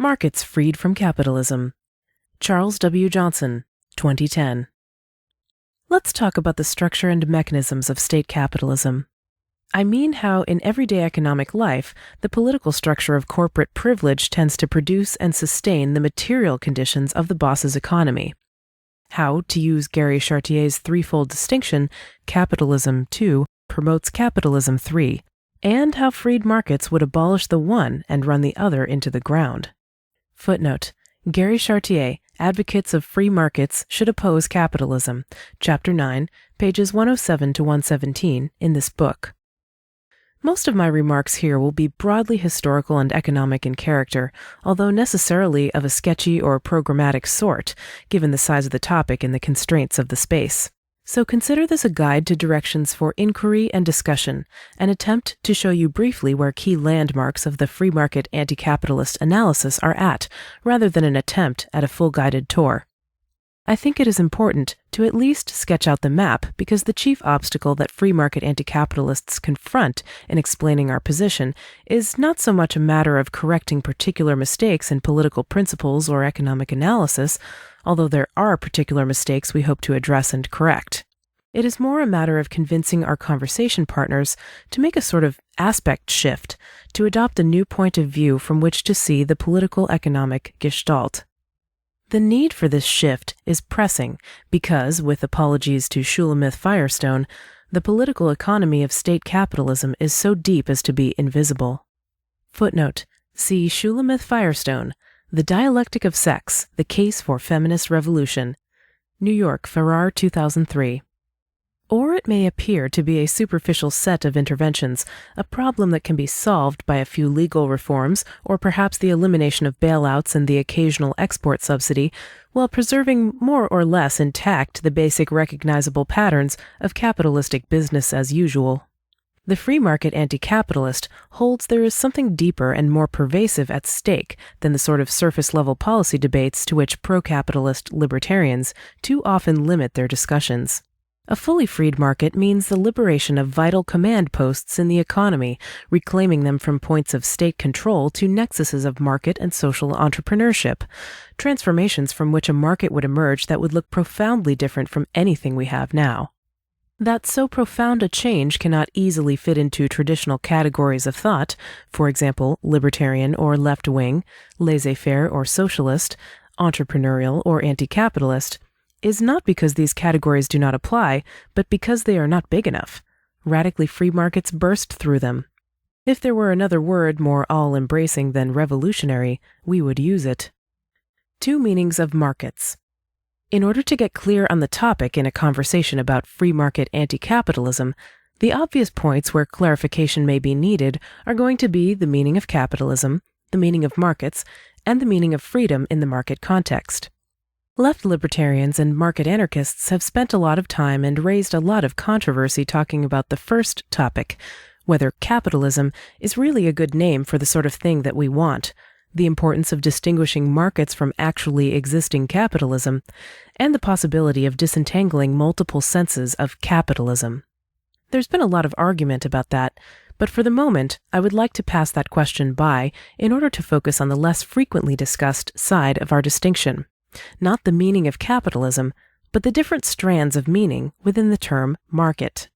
Markets Freed from Capitalism. Charles W. Johnson, 2010. Let's talk about the structure and mechanisms of state capitalism. I mean how, in everyday economic life, the political structure of corporate privilege tends to produce and sustain the material conditions of the boss's economy. How, to use Gary Chartier's threefold distinction, capitalism 2 promotes capitalism 3, and how freed markets would abolish the one and run the other into the ground. Footnote: Gary Chartier, Advocates of Free Markets Should Oppose Capitalism, Chapter 9, pages 107 to 117 in this book. Most of my remarks here will be broadly historical and economic in character, although necessarily of a sketchy or programmatic sort, given the size of the topic and the constraints of the space. So consider this a guide to directions for inquiry and discussion, an attempt to show you briefly where key landmarks of the free market anti-capitalist analysis are at, rather than an attempt at a full guided tour. I think it is important to at least sketch out the map because the chief obstacle that free market anti-capitalists confront in explaining our position is not so much a matter of correcting particular mistakes in political principles or economic analysis, although there are particular mistakes we hope to address and correct. It is more a matter of convincing our conversation partners to make a sort of aspect shift, to adopt a new point of view from which to see the political economic gestalt. The need for this shift is pressing because, with apologies to Shulamith Firestone, the political economy of state capitalism is so deep as to be invisible. Footnote: see Shulamith Firestone, The Dialectic of Sex, The Case for Feminist Revolution. New York, Farrar, 2003. Or it may appear to be a superficial set of interventions, a problem that can be solved by a few legal reforms, or perhaps the elimination of bailouts and the occasional export subsidy, while preserving more or less intact the basic recognizable patterns of capitalistic business as usual. The free market anti-capitalist holds there is something deeper and more pervasive at stake than the sort of surface-level policy debates to which pro-capitalist libertarians too often limit their discussions. A fully freed market means the liberation of vital command posts in the economy, reclaiming them from points of state control to nexuses of market and social entrepreneurship, transformations from which a market would emerge that would look profoundly different from anything we have now. That so profound a change cannot easily fit into traditional categories of thought, for example, libertarian or left-wing, laissez-faire or socialist, entrepreneurial or anti-capitalist, is not because these categories do not apply, but because they are not big enough. Radically free markets burst through them. If there were another word more all-embracing than revolutionary, we would use it. Two meanings of markets. In order to get clear on the topic in a conversation about free market anti-capitalism, the obvious points where clarification may be needed are going to be the meaning of capitalism, the meaning of markets, and the meaning of freedom in the market context. Left libertarians and market anarchists have spent a lot of time and raised a lot of controversy talking about the first topic, whether capitalism is really a good name for the sort of thing that we want, the importance of distinguishing markets from actually existing capitalism, and the possibility of disentangling multiple senses of capitalism. There's been a lot of argument about that, but for the moment, I would like to pass that question by in order to focus on the less frequently discussed side of our distinction. Not the meaning of capitalism, but the different strands of meaning within the term market.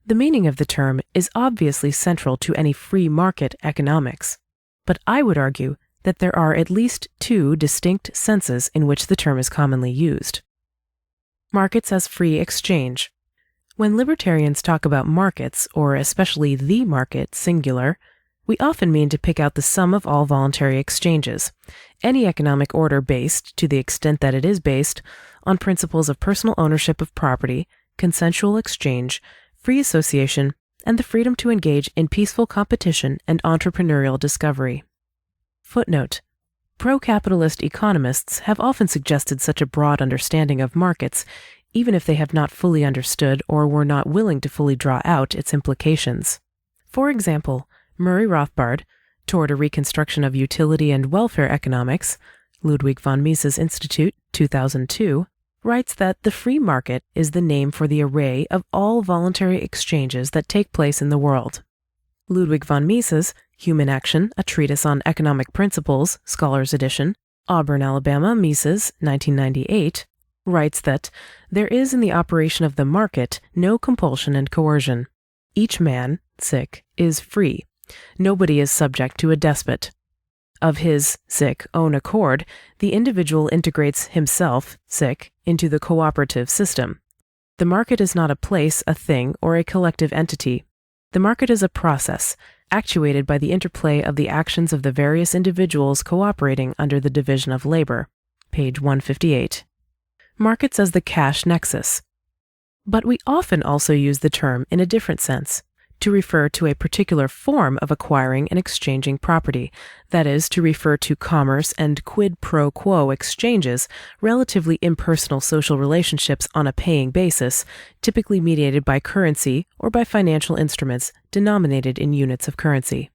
The meaning of the term is obviously central to any free market economics, but I would argue that there are at least two distinct senses in which the term is commonly used. Markets as free exchange. When libertarians talk about markets, or especially the market singular, we often mean to pick out the sum of all voluntary exchanges, any economic order based, to the extent that it is based, on principles of personal ownership of property, consensual exchange, free association, and the freedom to engage in peaceful competition and entrepreneurial discovery. Footnote: pro-capitalist economists have often suggested such a broad understanding of markets, even if they have not fully understood or were not willing to fully draw out its implications. For example, Murray Rothbard, Toward a Reconstruction of Utility and Welfare Economics, Ludwig von Mises Institute, 2002, writes that the free market is the name for the array of all voluntary exchanges that take place in the world. Ludwig von Mises, Human Action, A Treatise on Economic Principles, Scholars Edition, Auburn, Alabama, Mises, 1998, writes that there is in the operation of the market no compulsion and coercion. Each man, is free. Nobody is subject to a despot. Of his, own accord, the individual integrates himself, into the cooperative system. The market is not a place, a thing, or a collective entity. The market is a process, actuated by the interplay of the actions of the various individuals cooperating under the division of labor. Page 158. Markets as the cash nexus. But we often also use the term in a different sense, to refer to a particular form of acquiring and exchanging property, that is, to refer to commerce and quid pro quo exchanges, relatively impersonal social relationships on a paying basis, typically mediated by currency or by financial instruments denominated in units of currency.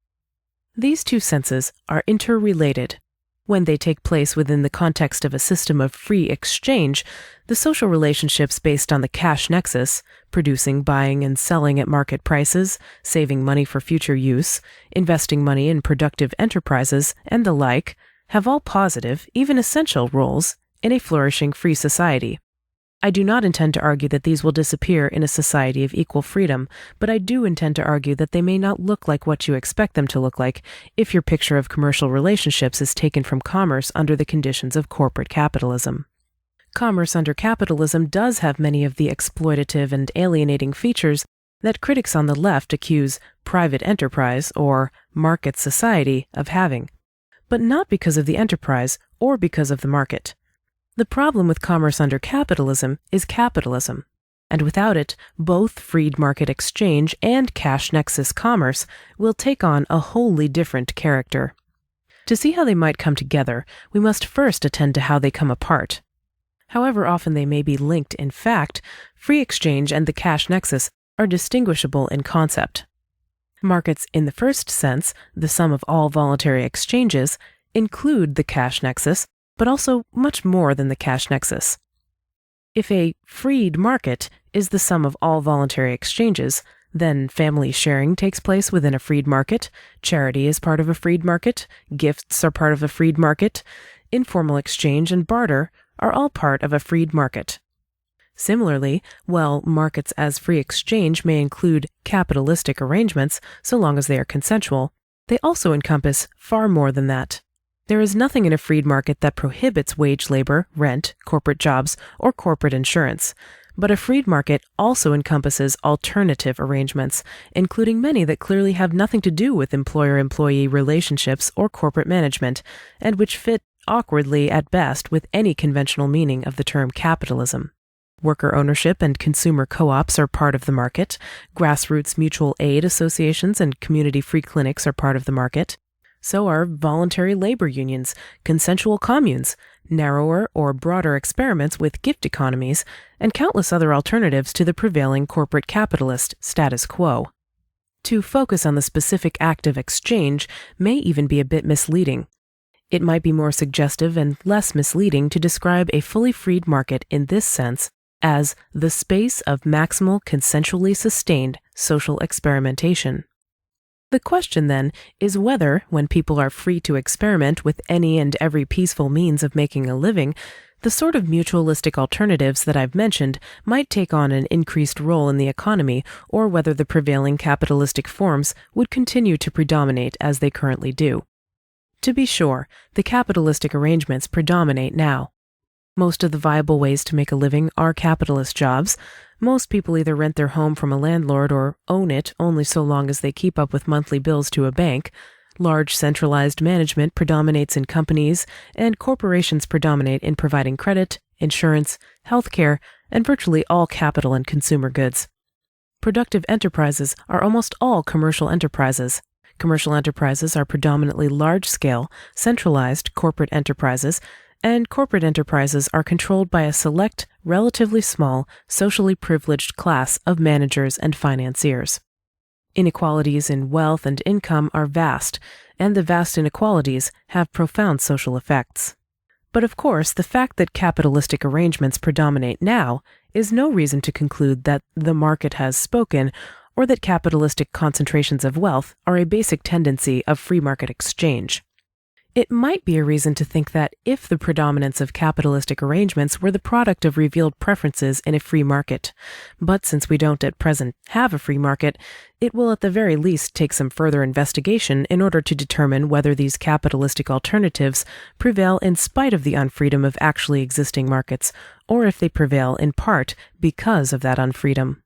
These two senses are interrelated. When they take place within the context of a system of free exchange, the social relationships based on the cash nexus, producing, buying, and selling at market prices, saving money for future use, investing money in productive enterprises, and the like, have all positive, even essential roles in a flourishing free society. I do not intend to argue that these will disappear in a society of equal freedom, but I do intend to argue that they may not look like what you expect them to look like if your picture of commercial relationships is taken from commerce under the conditions of corporate capitalism. Commerce under capitalism does have many of the exploitative and alienating features that critics on the left accuse private enterprise or market society of having, but not because of the enterprise or because of the market. The problem with commerce under capitalism is capitalism, and without it, both freed market exchange and cash nexus commerce will take on a wholly different character. To see how they might come together, we must first attend to how they come apart. However often they may be linked in fact, free exchange and the cash nexus are distinguishable in concept. Markets in the first sense, the sum of all voluntary exchanges, include the cash nexus, but also much more than the cash nexus. If a freed market is the sum of all voluntary exchanges, then family sharing takes place within a freed market, charity is part of a freed market, gifts are part of a freed market, informal exchange and barter are all part of a freed market. Similarly, while markets as free exchange may include capitalistic arrangements so long as they are consensual, they also encompass far more than that. There is nothing in a freed market that prohibits wage labor, rent, corporate jobs, or corporate insurance. But a freed market also encompasses alternative arrangements, including many that clearly have nothing to do with employer-employee relationships or corporate management, and which fit awkwardly at best with any conventional meaning of the term capitalism. Worker ownership and consumer co-ops are part of the market. Grassroots mutual aid associations and community free clinics are part of the market. So are voluntary labor unions, consensual communes, narrower or broader experiments with gift economies, and countless other alternatives to the prevailing corporate capitalist status quo. To focus on the specific act of exchange may even be a bit misleading. It might be more suggestive and less misleading to describe a fully freed market in this sense as the space of maximal consensually sustained social experimentation. The question, then, is whether, when people are free to experiment with any and every peaceful means of making a living, the sort of mutualistic alternatives that I've mentioned might take on an increased role in the economy, or whether the prevailing capitalistic forms would continue to predominate as they currently do. To be sure, the capitalistic arrangements predominate now. Most of the viable ways to make a living are capitalist jobs. Most people either rent their home from a landlord or own it only so long as they keep up with monthly bills to a bank. Large centralized management predominates in companies, and corporations predominate in providing credit, insurance, healthcare, and virtually all capital and consumer goods. Productive enterprises are almost all commercial enterprises. Commercial enterprises are predominantly large-scale, centralized corporate enterprises, and corporate enterprises are controlled by a select, relatively small, socially privileged class of managers and financiers. Inequalities in wealth and income are vast, and the vast inequalities have profound social effects. But of course, the fact that capitalistic arrangements predominate now is no reason to conclude that the market has spoken, or that capitalistic concentrations of wealth are a basic tendency of free market exchange. It might be a reason to think that if the predominance of capitalistic arrangements were the product of revealed preferences in a free market, but since we don't at present have a free market, it will at the very least take some further investigation in order to determine whether these capitalistic alternatives prevail in spite of the unfreedom of actually existing markets, or if they prevail in part because of that unfreedom.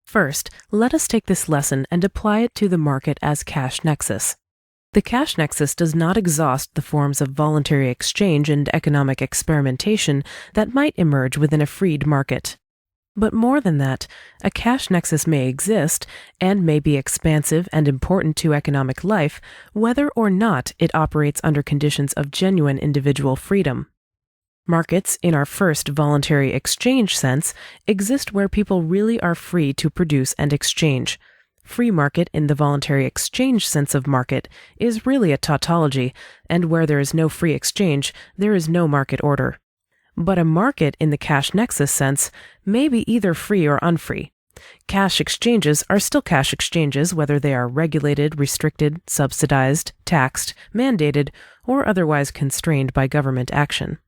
First, let us take this lesson and apply it to the market as cash nexus. The cash nexus does not exhaust the forms of voluntary exchange and economic experimentation that might emerge within a freed market. But more than that, a cash nexus may exist and may be expansive and important to economic life, whether or not it operates under conditions of genuine individual freedom. Markets, in our first voluntary exchange sense, exist where people really are free to produce and exchange. Free market in the voluntary exchange sense of market is really a tautology, and where there is no free exchange, there is no market order. But a market in the cash nexus sense may be either free or unfree. Cash exchanges are still cash exchanges whether they are regulated, restricted, subsidized, taxed, mandated, or otherwise constrained by government action.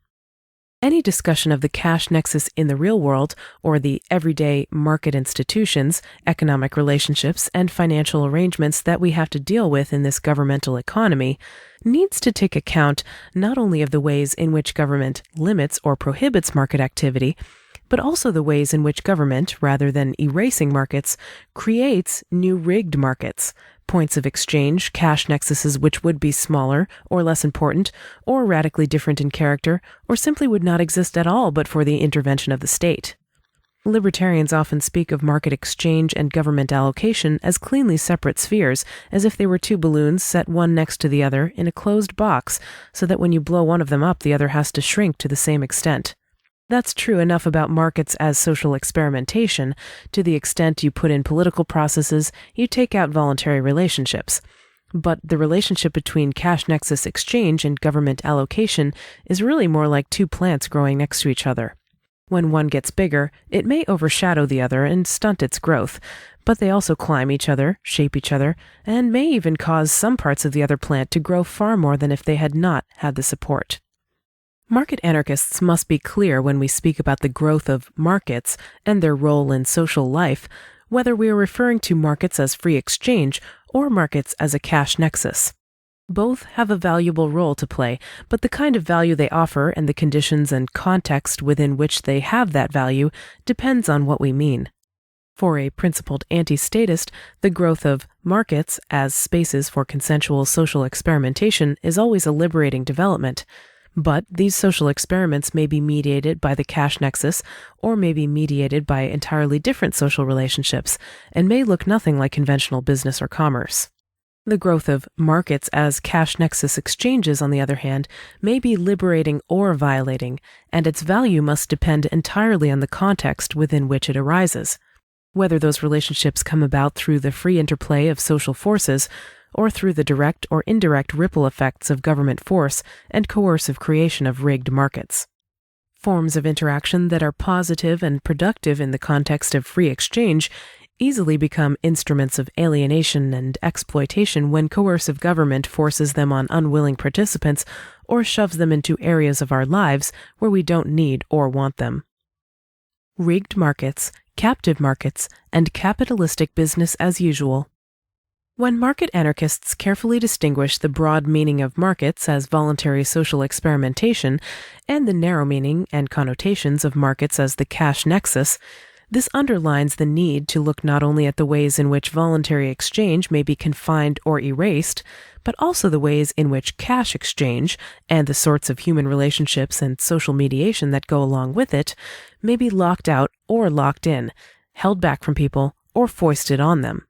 Any discussion of the cash nexus in the real world, or the everyday market institutions, economic relationships, and financial arrangements that we have to deal with in this governmental economy, needs to take account not only of the ways in which government limits or prohibits market activity, but also the ways in which government, rather than erasing markets, creates new rigged markets, points of exchange, cash nexuses which would be smaller or less important, or radically different in character, or simply would not exist at all but for the intervention of the state. Libertarians often speak of market exchange and government allocation as cleanly separate spheres, as if they were two balloons set one next to the other in a closed box, so that when you blow one of them up, the other has to shrink to the same extent. That's true enough about markets as social experimentation. To the extent you put in political processes, you take out voluntary relationships. But the relationship between cash nexus exchange and government allocation is really more like two plants growing next to each other. When one gets bigger, it may overshadow the other and stunt its growth, but they also climb each other, shape each other, and may even cause some parts of the other plant to grow far more than if they had not had the support. Market anarchists must be clear when we speak about the growth of markets and their role in social life, whether we are referring to markets as free exchange or markets as a cash nexus. Both have a valuable role to play, but the kind of value they offer and the conditions and context within which they have that value depends on what we mean. For a principled anti-statist, the growth of markets as spaces for consensual social experimentation is always a liberating development. But these social experiments may be mediated by the cash nexus or may be mediated by entirely different social relationships and may look nothing like conventional business or commerce. The growth of markets as cash nexus exchanges, on the other hand, may be liberating or violating, and its value must depend entirely on the context within which it arises. Whether those relationships come about through the free interplay of social forces or through the direct or indirect ripple effects of government force and coercive creation of rigged markets. Forms of interaction that are positive and productive in the context of free exchange easily become instruments of alienation and exploitation when coercive government forces them on unwilling participants or shoves them into areas of our lives where we don't need or want them. Rigged markets, captive markets, and capitalistic business as usual. When market anarchists carefully distinguish the broad meaning of markets as voluntary social experimentation and the narrow meaning and connotations of markets as the cash nexus, this underlines the need to look not only at the ways in which voluntary exchange may be confined or erased, but also the ways in which cash exchange, and the sorts of human relationships and social mediation that go along with it, may be locked out or locked in, held back from people, or foisted on them.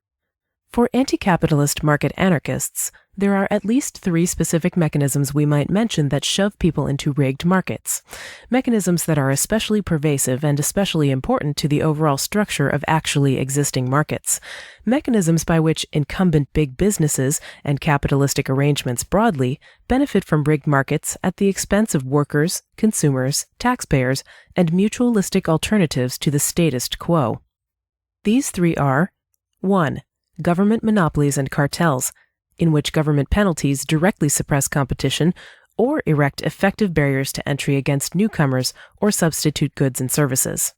For anti-capitalist market anarchists, there are at least 3 specific mechanisms we might mention that shove people into rigged markets, mechanisms that are especially pervasive and especially important to the overall structure of actually existing markets, mechanisms by which incumbent big businesses and capitalistic arrangements broadly benefit from rigged markets at the expense of workers, consumers, taxpayers, and mutualistic alternatives to the statist quo. These 3 are: 1. Government monopolies and cartels, in which government penalties directly suppress competition or erect effective barriers to entry against newcomers or substitute goods and services.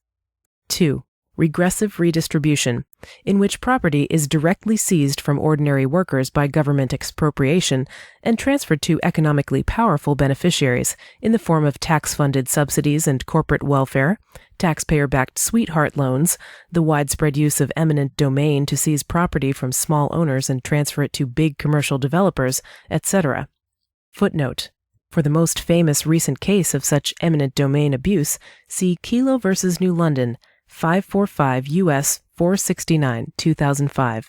2. Regressive redistribution, in which property is directly seized from ordinary workers by government expropriation and transferred to economically powerful beneficiaries in the form of tax-funded subsidies and corporate welfare, taxpayer-backed sweetheart loans, the widespread use of eminent domain to seize property from small owners and transfer it to big commercial developers, etc. Footnote: for the most famous recent case of such eminent domain abuse, see Kelo v. New London, 545 U.S. 469, 2005.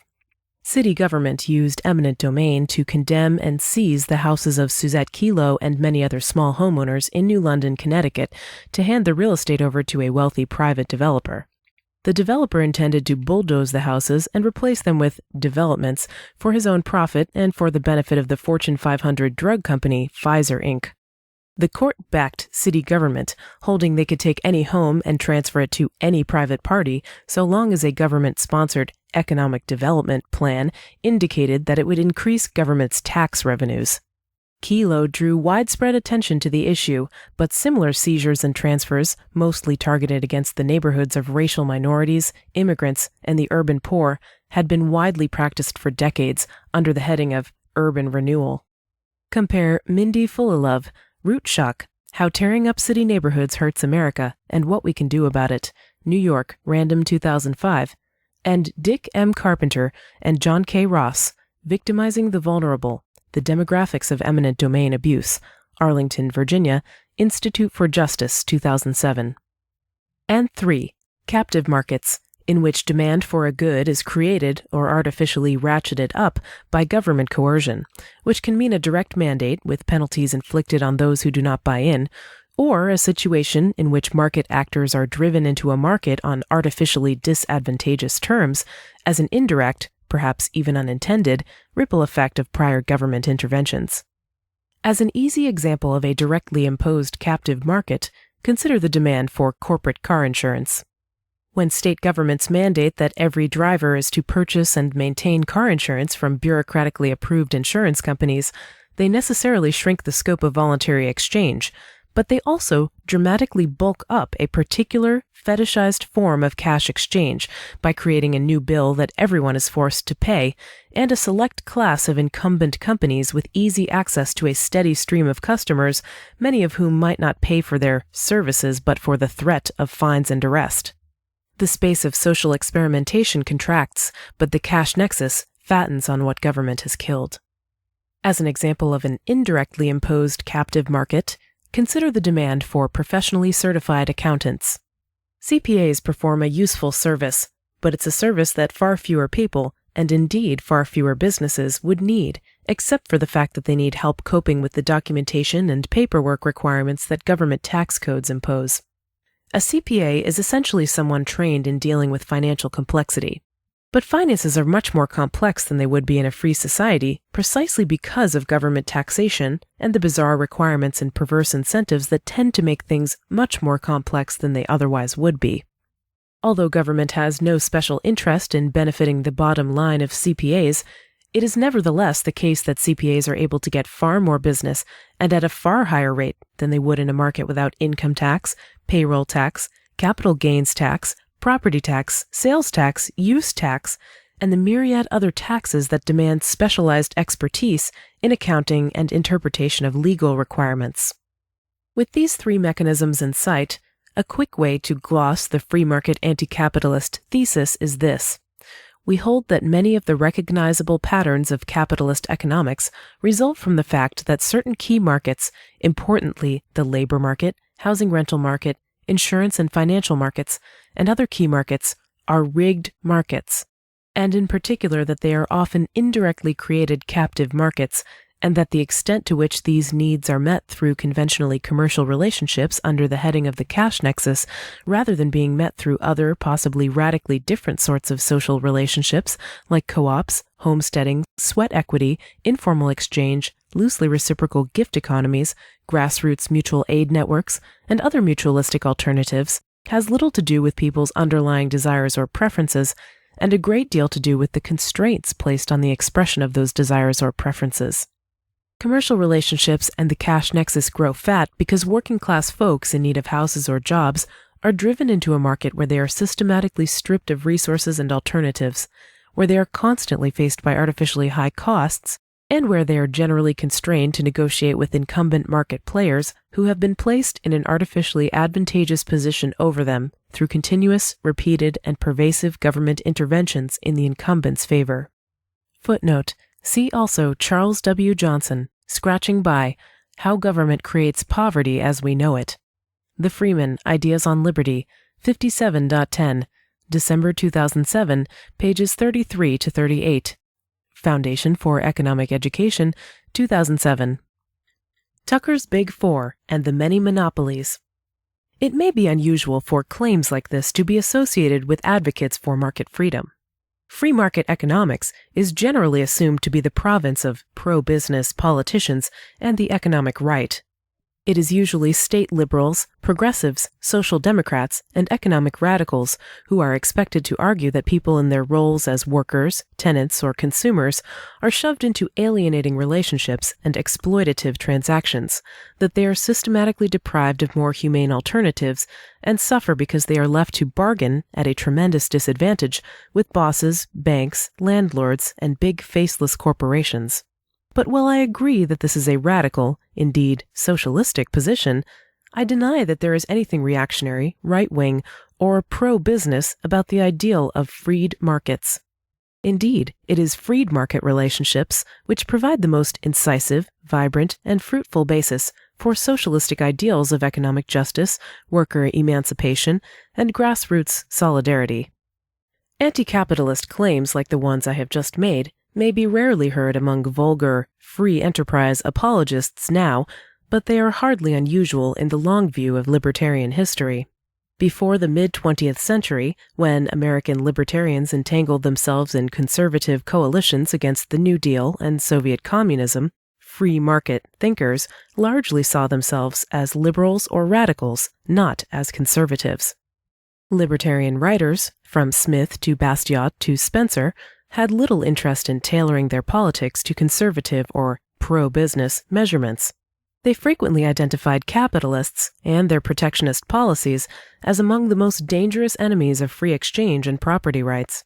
City government used eminent domain to condemn and seize the houses of Suzette Kelo and many other small homeowners in New London, Connecticut, to hand the real estate over to a wealthy private developer. The developer intended to bulldoze the houses and replace them with developments for his own profit and for the benefit of the Fortune 500 drug company Pfizer Inc. The court backed city government, holding they could take any home and transfer it to any private party so long as a government-sponsored economic development plan indicated that it would increase government's tax revenues. Kelo drew widespread attention to the issue, but similar seizures and transfers, mostly targeted against the neighborhoods of racial minorities, immigrants, and the urban poor, had been widely practiced for decades under the heading of urban renewal. Compare Mindy Fullilove, Root Shock, How Tearing Up City Neighborhoods Hurts America and What We Can Do About It, New York, Random 2005, and Dick M. Carpenter and John K. Ross, Victimizing the Vulnerable, The Demographics of Eminent Domain Abuse, Arlington, Virginia, Institute for Justice, 2007. And 3. Captive markets, in which demand for a good is created or artificially ratcheted up by government coercion, which can mean a direct mandate with penalties inflicted on those who do not buy in, or a situation in which market actors are driven into a market on artificially disadvantageous terms as an indirect, perhaps even unintended, ripple effect of prior government interventions. As an easy example of a directly imposed captive market, consider the demand for corporate car insurance. When state governments mandate that every driver is to purchase and maintain car insurance from bureaucratically approved insurance companies, they necessarily shrink the scope of voluntary exchange, but they also dramatically bulk up a particular fetishized form of cash exchange by creating a new bill that everyone is forced to pay, and a select class of incumbent companies with easy access to a steady stream of customers, many of whom might not pay for their services but for the threat of fines and arrest. The space of social experimentation contracts, but the cash nexus fattens on what government has killed. As an example of an indirectly imposed captive market, consider the demand for professionally certified accountants. CPAs perform a useful service, but it's a service that far fewer people, and indeed far fewer businesses, would need, except for the fact that they need help coping with the documentation and paperwork requirements that government tax codes impose. A CPA is essentially someone trained in dealing with financial complexity. But finances are much more complex than they would be in a free society, precisely because of government taxation and the bizarre requirements and perverse incentives that tend to make things much more complex than they otherwise would be. Although government has no special interest in benefiting the bottom line of CPAs, it is nevertheless the case that CPAs are able to get far more business and at a far higher rate than they would in a market without income tax, payroll tax, capital gains tax, property tax, sales tax, use tax, and the myriad other taxes that demand specialized expertise in accounting and interpretation of legal requirements. With these three mechanisms in sight, a quick way to gloss the free market anti-capitalist thesis is this. We hold that many of the recognizable patterns of capitalist economics result from the fact that certain key markets, importantly the labor market, housing rental market, insurance and financial markets, and other key markets, are rigged markets, and in particular that they are often indirectly created captive markets, and that the extent to which these needs are met through conventionally commercial relationships under the heading of the cash nexus, rather than being met through other, possibly radically different sorts of social relationships like co-ops, homesteading, sweat equity, informal exchange, loosely reciprocal gift economies, grassroots mutual aid networks, and other mutualistic alternatives, has little to do with people's underlying desires or preferences, and a great deal to do with the constraints placed on the expression of those desires or preferences. Commercial relationships and the cash nexus grow fat because working-class folks in need of houses or jobs are driven into a market where they are systematically stripped of resources and alternatives, where they are constantly faced by artificially high costs, and where they are generally constrained to negotiate with incumbent market players who have been placed in an artificially advantageous position over them through continuous, repeated, and pervasive government interventions in the incumbent's favor. Footnote: see also Charles W. Johnson, Scratching By, How Government Creates Poverty as We Know It. The Freeman, Ideas on Liberty, 57.10, December 2007, pages 33 to 38. Foundation for Economic Education, 2007. Tucker's Big Four and the Many Monopolies. It may be unusual for claims like this to be associated with advocates for market freedom. Free market economics is generally assumed to be the province of pro-business politicians and the economic right. It is usually state liberals, progressives, social democrats, and economic radicals who are expected to argue that people in their roles as workers, tenants, or consumers are shoved into alienating relationships and exploitative transactions, that they are systematically deprived of more humane alternatives, and suffer because they are left to bargain at a tremendous disadvantage with bosses, banks, landlords, and big faceless corporations. But while I agree that this is a radical, indeed socialistic position, I deny that there is anything reactionary, right-wing, or pro-business about the ideal of freed markets. Indeed, it is freed market relationships which provide the most incisive, vibrant, and fruitful basis for socialistic ideals of economic justice, worker emancipation, and grassroots solidarity. Anti-capitalist claims like the ones I have just made may be rarely heard among vulgar, free enterprise apologists now, but they are hardly unusual in the long view of libertarian history. Before the mid-20th century, when American libertarians entangled themselves in conservative coalitions against the New Deal and Soviet communism, free market thinkers largely saw themselves as liberals or radicals, not as conservatives. Libertarian writers, from Smith to Bastiat to Spencer, had little interest in tailoring their politics to conservative or pro-business measurements. They frequently identified capitalists and their protectionist policies as among the most dangerous enemies of free exchange and property rights.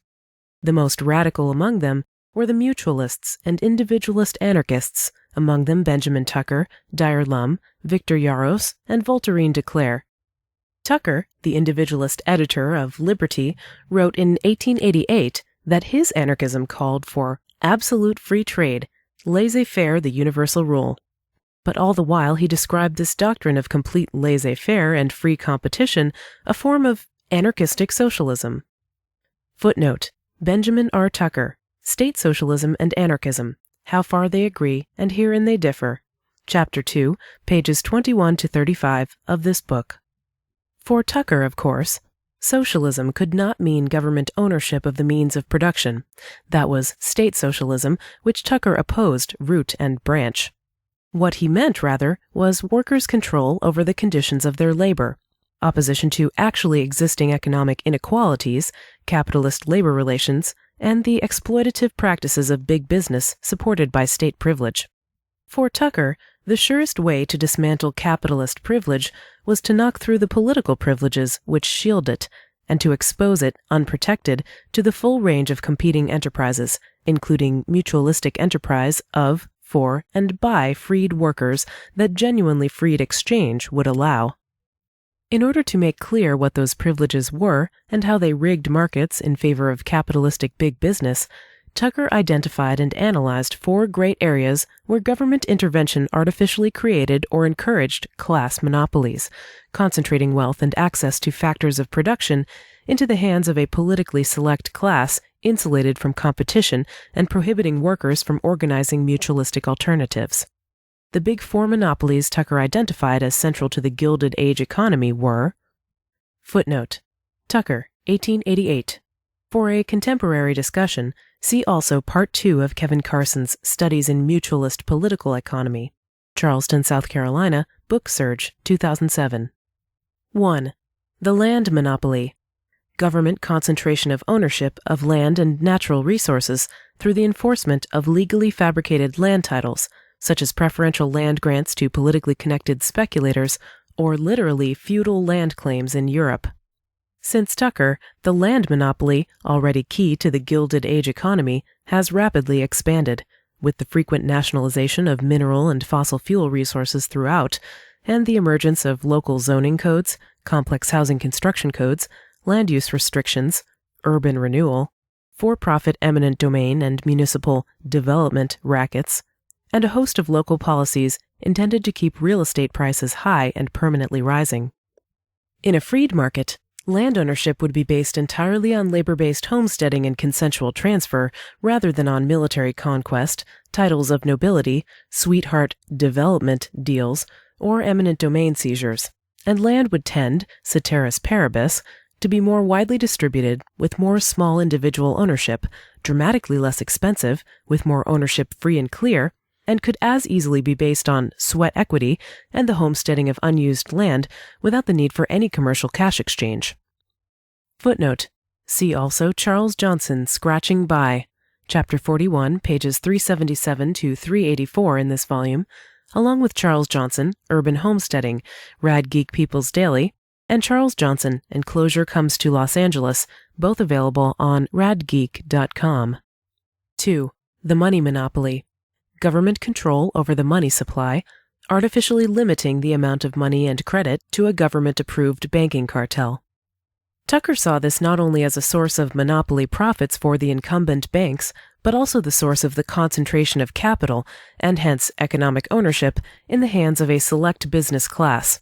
The most radical among them were the mutualists and individualist anarchists, among them Benjamin Tucker, Dyer Lum, Victor Yaros, and Voltairine de Cleyre. Tucker, the individualist editor of Liberty, wrote in 1888 that his anarchism called for absolute free trade, laissez-faire the universal rule. But all the while he described this doctrine of complete laissez-faire and free competition a form of anarchistic socialism. Footnote: Benjamin R. Tucker, State Socialism and Anarchism, How Far They Agree and Herein They Differ, Chapter 2, pages 21 to 35 of this book. For Tucker, of course, socialism could not mean government ownership of the means of production. That was state socialism, which Tucker opposed root and branch. What he meant, rather, was workers' control over the conditions of their labor, opposition to actually existing economic inequalities, capitalist labor relations, and the exploitative practices of big business supported by state privilege. For Tucker, the surest way to dismantle capitalist privilege was to knock through the political privileges which shield it, and to expose it, unprotected, to the full range of competing enterprises, including mutualistic enterprise of, for, and by freed workers that genuinely freed exchange would allow. In order to make clear what those privileges were and how they rigged markets in favor of capitalistic big business, Tucker identified and analyzed 4 great areas where government intervention artificially created or encouraged class monopolies, concentrating wealth and access to factors of production into the hands of a politically select class insulated from competition and prohibiting workers from organizing mutualistic alternatives. The big 4 monopolies Tucker identified as central to the Gilded Age economy were: Footnote: Tucker, 1888. For a contemporary discussion, see also Part 2 of Kevin Carson's Studies in Mutualist Political Economy, Charleston, South Carolina, Book Surge, 2007. 1. The land monopoly. government concentration of ownership of land and natural resources through the enforcement of legally fabricated land titles, such as preferential land grants to politically connected speculators or literally feudal land claims in Europe. Since Tucker, the land monopoly, already key to the Gilded Age economy, has rapidly expanded, with the frequent nationalization of mineral and fossil fuel resources throughout, and the emergence of local zoning codes, complex housing construction codes, land use restrictions, urban renewal, for-profit eminent domain and municipal development rackets, and a host of local policies intended to keep real estate prices high and permanently rising. In a freed market, land ownership would be based entirely on labor-based homesteading and consensual transfer rather than on military conquest, titles of nobility, sweetheart development deals, or eminent domain seizures, and land would tend, ceteris paribus, to be more widely distributed with more small individual ownership, dramatically less expensive, with more ownership free and clear, and could as easily be based on sweat equity and the homesteading of unused land without the need for any commercial cash exchange. Footnote. See also Charles Johnson, Scratching By, Chapter 41, pages 377 to 384 in this volume, along with Charles Johnson, Urban Homesteading, Rad Geek People's Daily, and Charles Johnson, Enclosure Comes to Los Angeles, both available on radgeek.com. 2. The money monopoly. Government control over the money supply, artificially limiting the amount of money and credit to a government-approved banking cartel. Tucker saw this not only as a source of monopoly profits for the incumbent banks, but also the source of the concentration of capital, and hence economic ownership, in the hands of a select business class.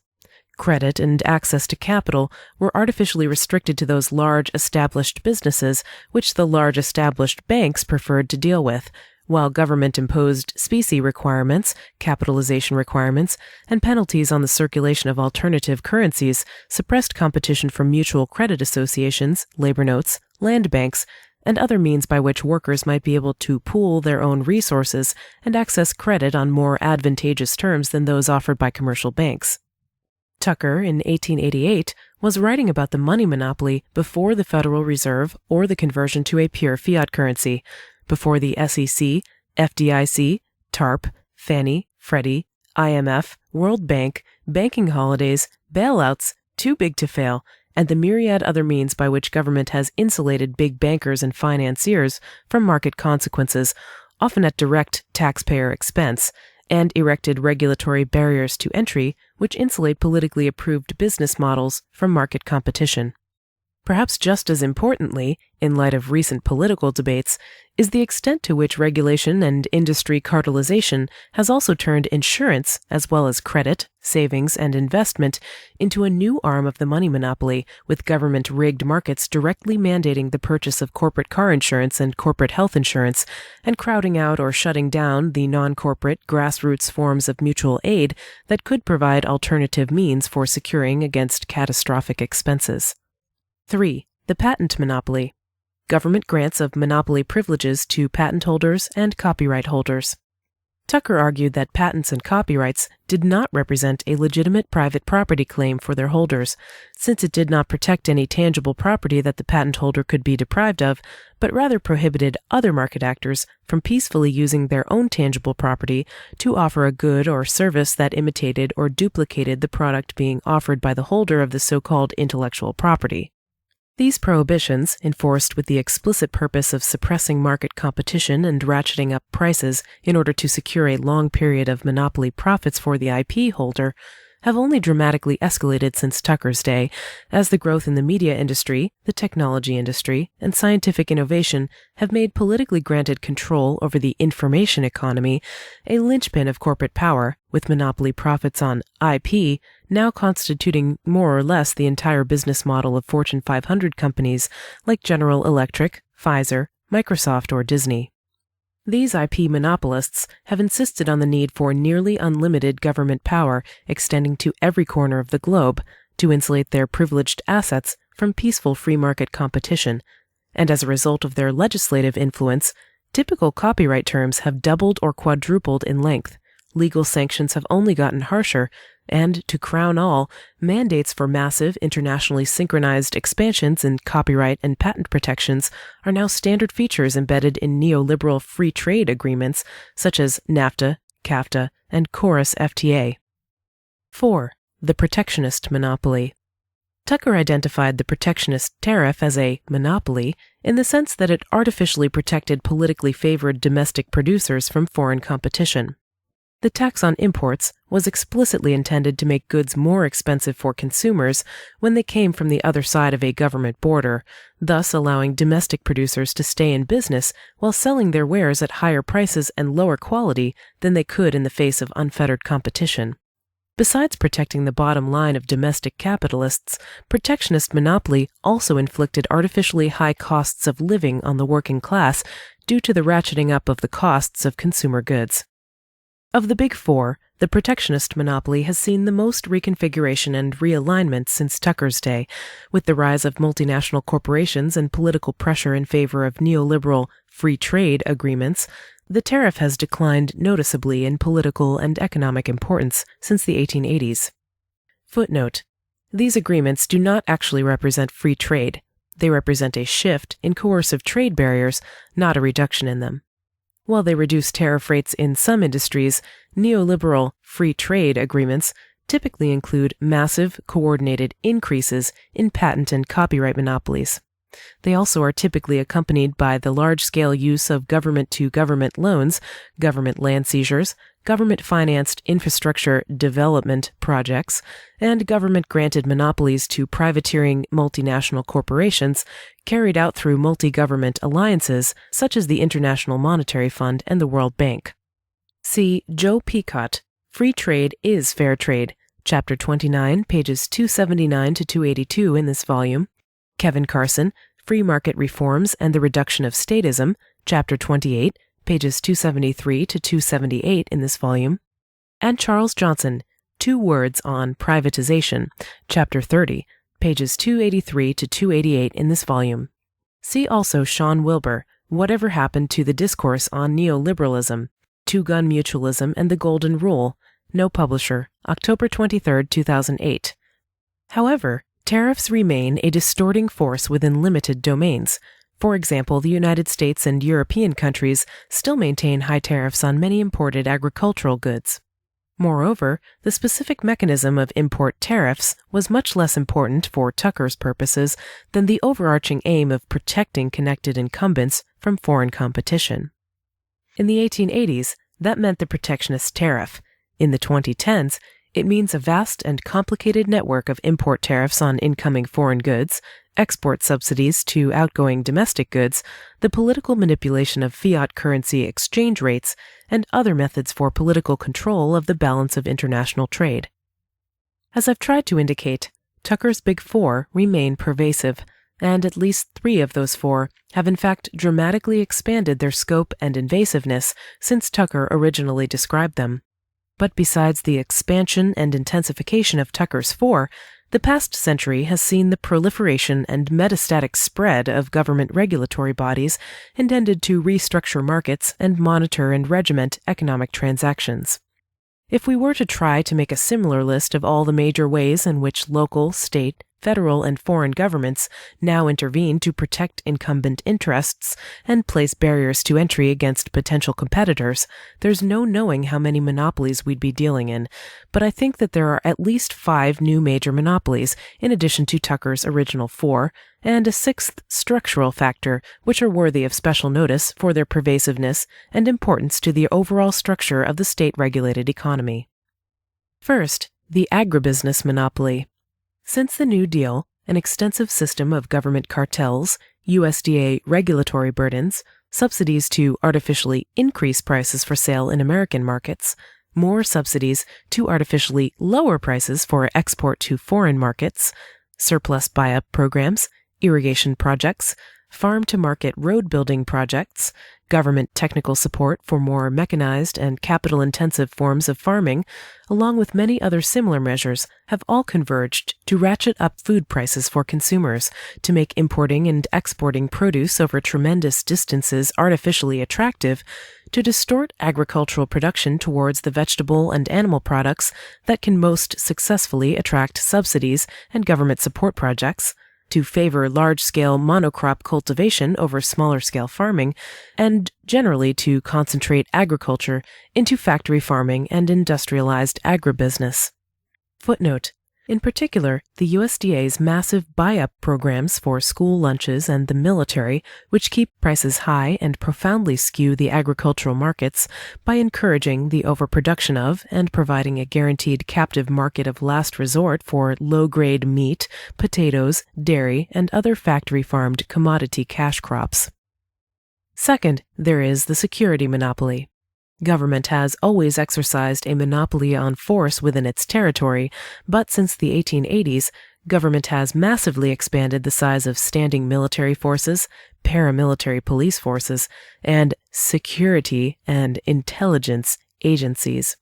Credit and access to capital were artificially restricted to those large established businesses which the large established banks preferred to deal with, while government-imposed specie requirements, capitalization requirements, and penalties on the circulation of alternative currencies suppressed competition from mutual credit associations, labor notes, land banks, and other means by which workers might be able to pool their own resources and access credit on more advantageous terms than those offered by commercial banks. Tucker, in 1888, was writing about the money monopoly before the Federal Reserve or the conversion to a pure fiat currency, before the SEC, FDIC, TARP, Fannie, Freddie, IMF, World Bank, banking holidays, bailouts, too big to fail, and the myriad other means by which government has insulated big bankers and financiers from market consequences, often at direct taxpayer expense, and erected regulatory barriers to entry which insulate politically approved business models from market competition. Perhaps just as importantly, in light of recent political debates, is the extent to which regulation and industry cartelization has also turned insurance, as well as credit, savings, and investment, into a new arm of the money monopoly, with government-rigged markets directly mandating the purchase of corporate car insurance and corporate health insurance, and crowding out or shutting down the non-corporate, grassroots forms of mutual aid that could provide alternative means for securing against catastrophic expenses. 3. The patent monopoly. Government grants of monopoly privileges to patent holders and copyright holders. Tucker argued that patents and copyrights did not represent a legitimate private property claim for their holders, since it did not protect any tangible property that the patent holder could be deprived of, but rather prohibited other market actors from peacefully using their own tangible property to offer a good or service that imitated or duplicated the product being offered by the holder of the so-called intellectual property. These prohibitions, enforced with the explicit purpose of suppressing market competition and ratcheting up prices in order to secure a long period of monopoly profits for the IP holder, have only dramatically escalated since Tucker's day, as the growth in the media industry, the technology industry, and scientific innovation have made politically granted control over the information economy a linchpin of corporate power, with monopoly profits on IP now constituting more or less the entire business model of Fortune 500 companies like General Electric, Pfizer, Microsoft, or Disney. These IP monopolists have insisted on the need for nearly unlimited government power extending to every corner of the globe to insulate their privileged assets from peaceful free market competition, and as a result of their legislative influence, typical copyright terms have doubled or quadrupled in length, legal sanctions have only gotten harsher, and, to crown all, mandates for massive, internationally synchronized expansions in copyright and patent protections are now standard features embedded in neoliberal free trade agreements such as NAFTA, CAFTA, and Chorus FTA. 4. The protectionist monopoly. Tucker identified the protectionist tariff as a monopoly in the sense that it artificially protected politically favored domestic producers from foreign competition. The tax on imports was explicitly intended to make goods more expensive for consumers when they came from the other side of a government border, thus allowing domestic producers to stay in business while selling their wares at higher prices and lower quality than they could in the face of unfettered competition. Besides protecting the bottom line of domestic capitalists, protectionist monopoly also inflicted artificially high costs of living on the working class due to the ratcheting up of the costs of consumer goods. Of the Big Four, the protectionist monopoly has seen the most reconfiguration and realignment since Tucker's day, with the rise of multinational corporations and political pressure in favor of neoliberal free trade agreements. The tariff has declined noticeably in political and economic importance since the 1880s. Footnote: these agreements do not actually represent free trade. They represent a shift in coercive trade barriers, not a reduction in them. While they reduce tariff rates in some industries, neoliberal free trade agreements typically include massive, coordinated increases in patent and copyright monopolies. They also are typically accompanied by the large-scale use of government-to-government loans, government land seizures, government-financed infrastructure development projects, and government-granted monopolies to privateering multinational corporations carried out through multi-government alliances such as the International Monetary Fund and the World Bank. See Joe Peacock, Free Trade is Fair Trade, Chapter 29, pages 279 to 282 in this volume. Kevin Carson, Free Market Reforms and the Reduction of Statism, Chapter 28, pages 273 to 278 in this volume. And Charles Johnson, 2 Words on Privatization, Chapter 30, pages 283 to 288 in this volume. See also Sean Wilbur, Whatever Happened to the Discourse on Neoliberalism, Two-Gun Mutualism and the Golden Rule, No Publisher, October 23, 2008. However, tariffs remain a distorting force within limited domains. For example, the United States and European countries still maintain high tariffs on many imported agricultural goods. Moreover, the specific mechanism of import tariffs was much less important for Tucker's purposes than the overarching aim of protecting connected incumbents from foreign competition. In the 1880s, that meant the protectionist tariff. In the 2010s, it means a vast and complicated network of import tariffs on incoming foreign goods, export subsidies to outgoing domestic goods, the political manipulation of fiat currency exchange rates, and other methods for political control of the balance of international trade. As I've tried to indicate, Tucker's Big Four remain pervasive, and at least 3 of those 4 have in fact dramatically expanded their scope and invasiveness since Tucker originally described them. But besides the expansion and intensification of Tucker's 4, the past century has seen the proliferation and metastatic spread of government regulatory bodies intended to restructure markets and monitor and regiment economic transactions. If we were to try to make a similar list of all the major ways in which local, state, federal, and foreign governments now intervene to protect incumbent interests and place barriers to entry against potential competitors, there's no knowing how many monopolies we'd be dealing in, but I think that there are at least 5 new major monopolies, in addition to Tucker's original 4, and a 6th structural factor, which are worthy of special notice for their pervasiveness and importance to the overall structure of the state-regulated economy. First, the agribusiness monopoly. Since the New Deal, an extensive system of government cartels, USDA regulatory burdens, subsidies to artificially increase prices for sale in American markets, more subsidies to artificially lower prices for export to foreign markets, surplus buy-up programs, irrigation projects, farm-to-market road building projects, government technical support for more mechanized and capital-intensive forms of farming, along with many other similar measures, have all converged to ratchet up food prices for consumers, to make importing and exporting produce over tremendous distances artificially attractive, to distort agricultural production towards the vegetable and animal products that can most successfully attract subsidies and government support projects, to favor large-scale monocrop cultivation over smaller-scale farming, and generally to concentrate agriculture into factory farming and industrialized agribusiness. Footnote: in particular, the USDA's massive buy-up programs for school lunches and the military, which keep prices high and profoundly skew the agricultural markets by encouraging the overproduction of and providing a guaranteed captive market of last resort for low-grade meat, potatoes, dairy, and other factory-farmed commodity cash crops. Second, there is the security monopoly. Government has always exercised a monopoly on force within its territory, but since the 1880s, government has massively expanded the size of standing military forces, paramilitary police forces, and security and intelligence agencies.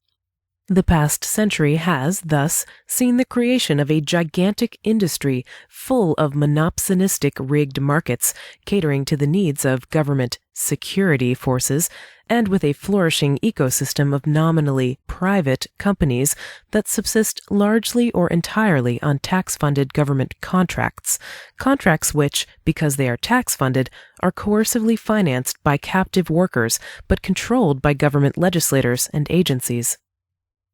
The past century has, thus, seen the creation of a gigantic industry full of monopsonistic rigged markets catering to the needs of government security forces, and with a flourishing ecosystem of nominally private companies that subsist largely or entirely on tax-funded government contracts which, because they are tax-funded, are coercively financed by captive workers but controlled by government legislators and agencies.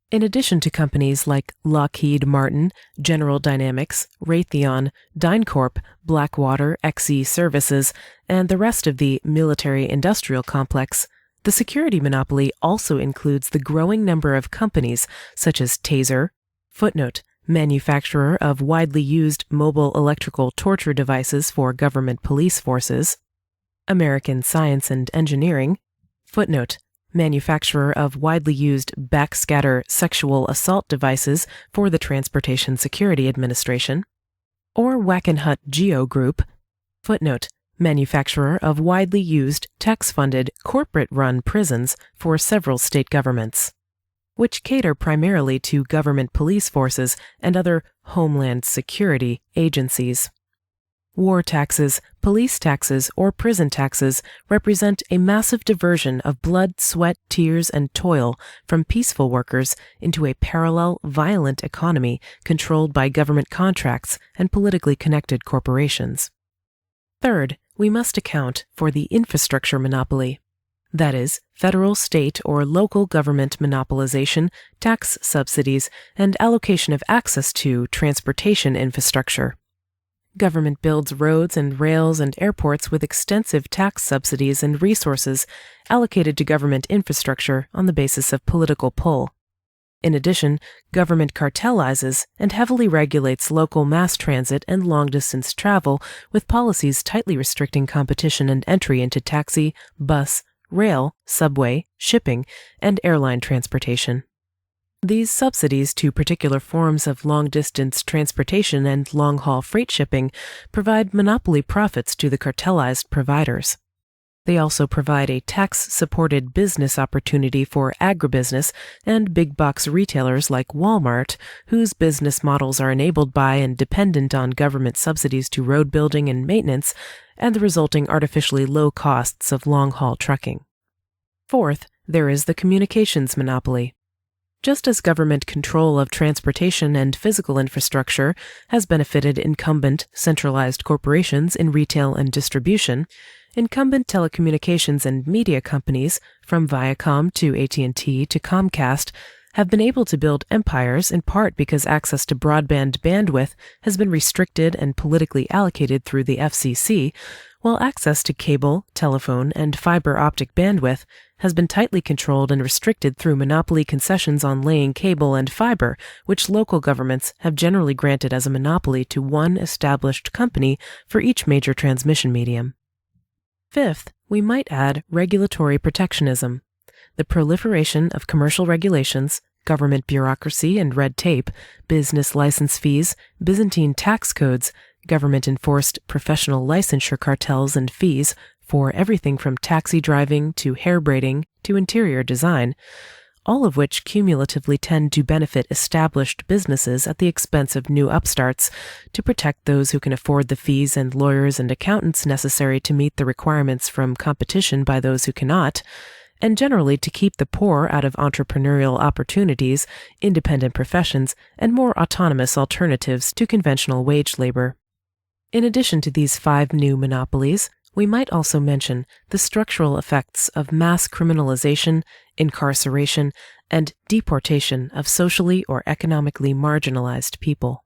In addition to companies like Lockheed Martin, General Dynamics, Raytheon, DynCorp, Blackwater, XE Services, and the rest of the military-industrial complex, the security monopoly also includes the growing number of companies such as Taser, footnote, manufacturer of widely used mobile electrical torture devices for government police forces, American Science and Engineering, footnote, manufacturer of widely used backscatter sexual assault devices for the Transportation Security Administration, or Wackenhut Geo Group, footnote, manufacturer of widely used tax-funded corporate-run prisons for several state governments, which cater primarily to government police forces and other homeland security agencies. War taxes, police taxes, or prison taxes represent a massive diversion of blood, sweat, tears, and toil from peaceful workers into a parallel, violent economy controlled by government contracts and politically connected corporations. Third, we must account for the infrastructure monopoly. That is, federal, state, or local government monopolization, tax subsidies, and allocation of access to transportation infrastructure. Government builds roads and rails and airports with extensive tax subsidies and resources allocated to government infrastructure on the basis of political pull. In addition, government cartelizes and heavily regulates local mass transit and long-distance travel with policies tightly restricting competition and entry into taxi, bus, rail, subway, shipping, and airline transportation. These subsidies to particular forms of long-distance transportation and long-haul freight shipping provide monopoly profits to the cartelized providers. They also provide a tax-supported business opportunity for agribusiness and big-box retailers like Walmart, whose business models are enabled by and dependent on government subsidies to road building and maintenance, and the resulting artificially low costs of long-haul trucking. Fourth, there is the communications monopoly. Just as government control of transportation and physical infrastructure has benefited incumbent centralized corporations in retail and distribution, incumbent telecommunications and media companies, from Viacom to AT&T to Comcast, have been able to build empires in part because access to broadband bandwidth has been restricted and politically allocated through the FCC, while access to cable, telephone, and fiber optic bandwidth has been tightly controlled and restricted through monopoly concessions on laying cable and fiber, which local governments have generally granted as a monopoly to one established company for each major transmission medium. Fifth, we might add regulatory protectionism. The proliferation of commercial regulations, government bureaucracy and red tape, business license fees, Byzantine tax codes, government-enforced professional licensure cartels and fees for everything from taxi driving to hair braiding to interior design, all of which cumulatively tend to benefit established businesses at the expense of new upstarts to protect those who can afford the fees and lawyers and accountants necessary to meet the requirements from competition by those who cannot, and generally to keep the poor out of entrepreneurial opportunities, independent professions, and more autonomous alternatives to conventional wage labor. In addition to these 5 new monopolies, we might also mention the structural effects of mass criminalization, incarceration, and deportation of socially or economically marginalized people.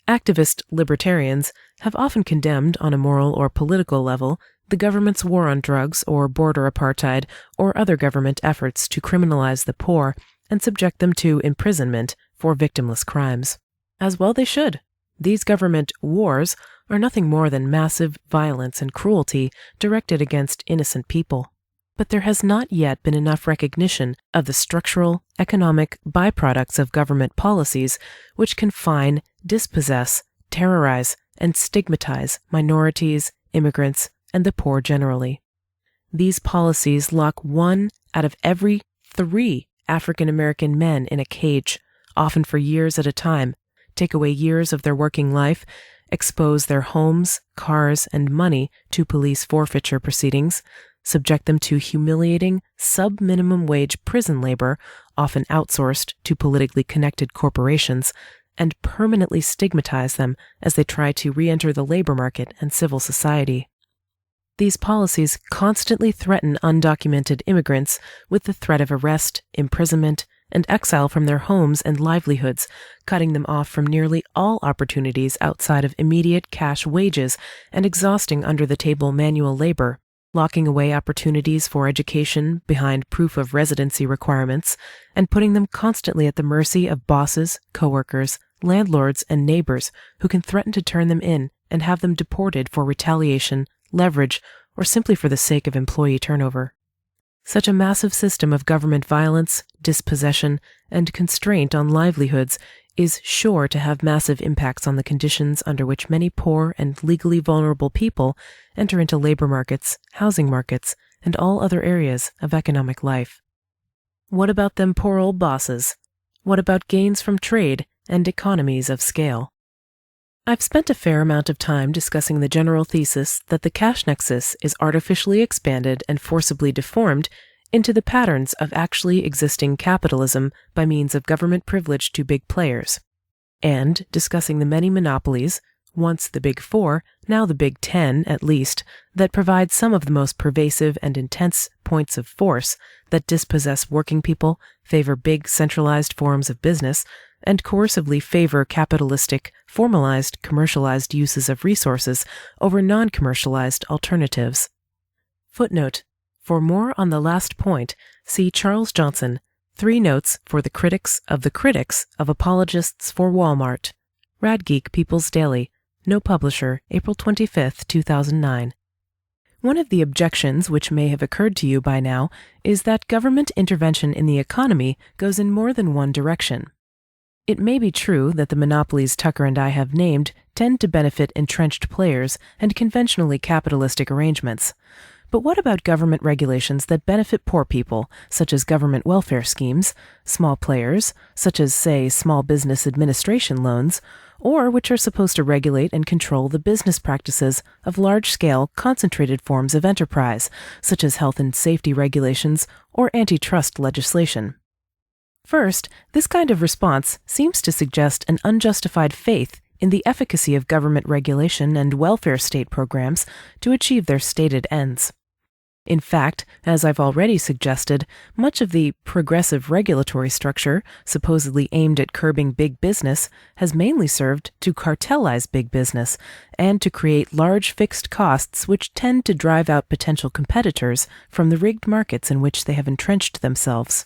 Activist libertarians have often condemned on a moral or political level the government's war on drugs or border apartheid or other government efforts to criminalize the poor and subject them to imprisonment for victimless crimes. As well they should. These government wars are nothing more than massive violence and cruelty directed against innocent people. But there has not yet been enough recognition of the structural, economic byproducts of government policies which confine, dispossess, terrorize, and stigmatize minorities, immigrants, and the poor generally. These policies lock 1 out of every 3 African American men in a cage, often for years at a time, take away years of their working life, expose their homes, cars, and money to police forfeiture proceedings, subject them to humiliating, sub-minimum wage prison labor, often outsourced to politically connected corporations, and permanently stigmatize them as they try to re-enter the labor market and civil society. These policies constantly threaten undocumented immigrants with the threat of arrest, imprisonment, and exile from their homes and livelihoods, cutting them off from nearly all opportunities outside of immediate cash wages and exhausting under-the-table manual labor, locking away opportunities for education behind proof of residency requirements, and putting them constantly at the mercy of bosses, coworkers, landlords, and neighbors who can threaten to turn them in and have them deported for retaliation, leverage, or simply for the sake of employee turnover. Such a massive system of government violence, dispossession, and constraint on livelihoods is sure to have massive impacts on the conditions under which many poor and legally vulnerable people enter into labor markets, housing markets, and all other areas of economic life. What about them poor old bosses? What about gains from trade and economies of scale? I've spent a fair amount of time discussing the general thesis that the cash nexus is artificially expanded and forcibly deformed into the patterns of actually existing capitalism by means of government privilege to big players, and discussing the many monopolies, once the Big Four, now the Big 10 at least, that provide some of the most pervasive and intense points of force that dispossess working people, favor big centralized forms of business, and coercively favor capitalistic, formalized, commercialized uses of resources over non-commercialized alternatives. Footnote: for more on the last point, see Charles Johnson, 3 Notes for the Critics of Apologists for Walmart. Radgeek People's Daily, no publisher, April 25, 2009. One of the objections which may have occurred to you by now is that government intervention in the economy goes in more than one direction. It may be true that the monopolies Tucker and I have named tend to benefit entrenched players and conventionally capitalistic arrangements. But what about government regulations that benefit poor people, such as government welfare schemes, small players, such as, say, small business administration loans, or which are supposed to regulate and control the business practices of large-scale, concentrated forms of enterprise, such as health and safety regulations or antitrust legislation? First, this kind of response seems to suggest an unjustified faith in the efficacy of government regulation and welfare state programs to achieve their stated ends. In fact, as I've already suggested, much of the progressive regulatory structure, supposedly aimed at curbing big business, has mainly served to cartelize big business and to create large fixed costs which tend to drive out potential competitors from the rigged markets in which they have entrenched themselves.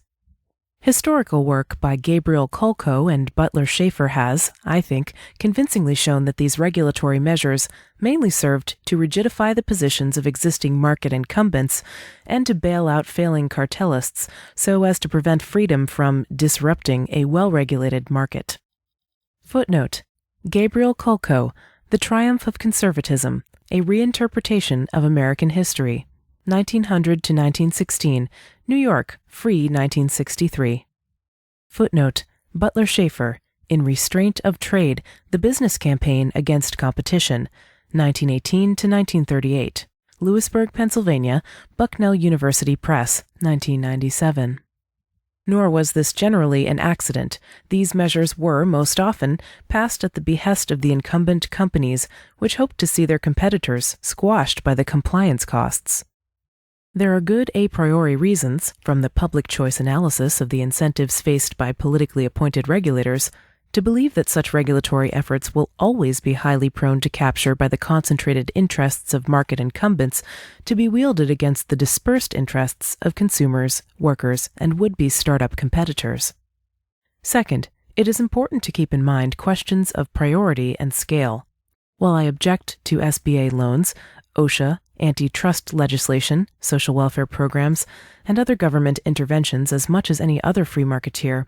Historical work by Gabriel Kolko and Butler Schaefer has, I think, convincingly shown that these regulatory measures mainly served to rigidify the positions of existing market incumbents and to bail out failing cartelists so as to prevent freedom from disrupting a well-regulated market. Footnote: Gabriel Kolko, The Triumph of Conservatism, a Reinterpretation of American History, 1900 to 1916, New York, Free 1963. Footnote: Butler Schaeffer, In Restraint of Trade, The Business Campaign Against Competition, 1918 to 1938. Lewisburg, Pennsylvania, Bucknell University Press, 1997. Nor was this generally an accident. These measures were, most often, passed at the behest of the incumbent companies, which hoped to see their competitors squashed by the compliance costs. There are good a priori reasons, from the public choice analysis of the incentives faced by politically appointed regulators, to believe that such regulatory efforts will always be highly prone to capture by the concentrated interests of market incumbents to be wielded against the dispersed interests of consumers, workers, and would-be startup competitors. Second, it is important to keep in mind questions of priority and scale. While I object to SBA loans, OSHA, antitrust legislation, social welfare programs, and other government interventions as much as any other free marketeer,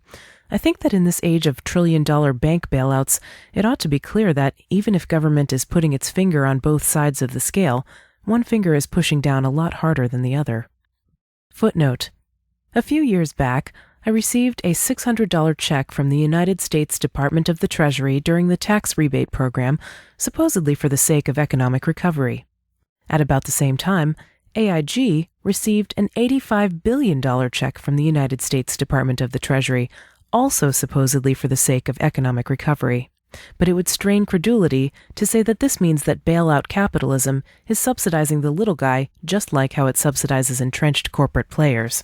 I think that in this age of trillion-dollar bank bailouts, it ought to be clear that even if government is putting its finger on both sides of the scale, one finger is pushing down a lot harder than the other. Footnote: A few years back, I received a $600 check from the United States Department of the Treasury during the tax rebate program, supposedly for the sake of economic recovery. At about the same time, AIG received an $85 billion check from the United States Department of the Treasury, also supposedly for the sake of economic recovery. But it would strain credulity to say that this means that bailout capitalism is subsidizing the little guy just like how it subsidizes entrenched corporate players.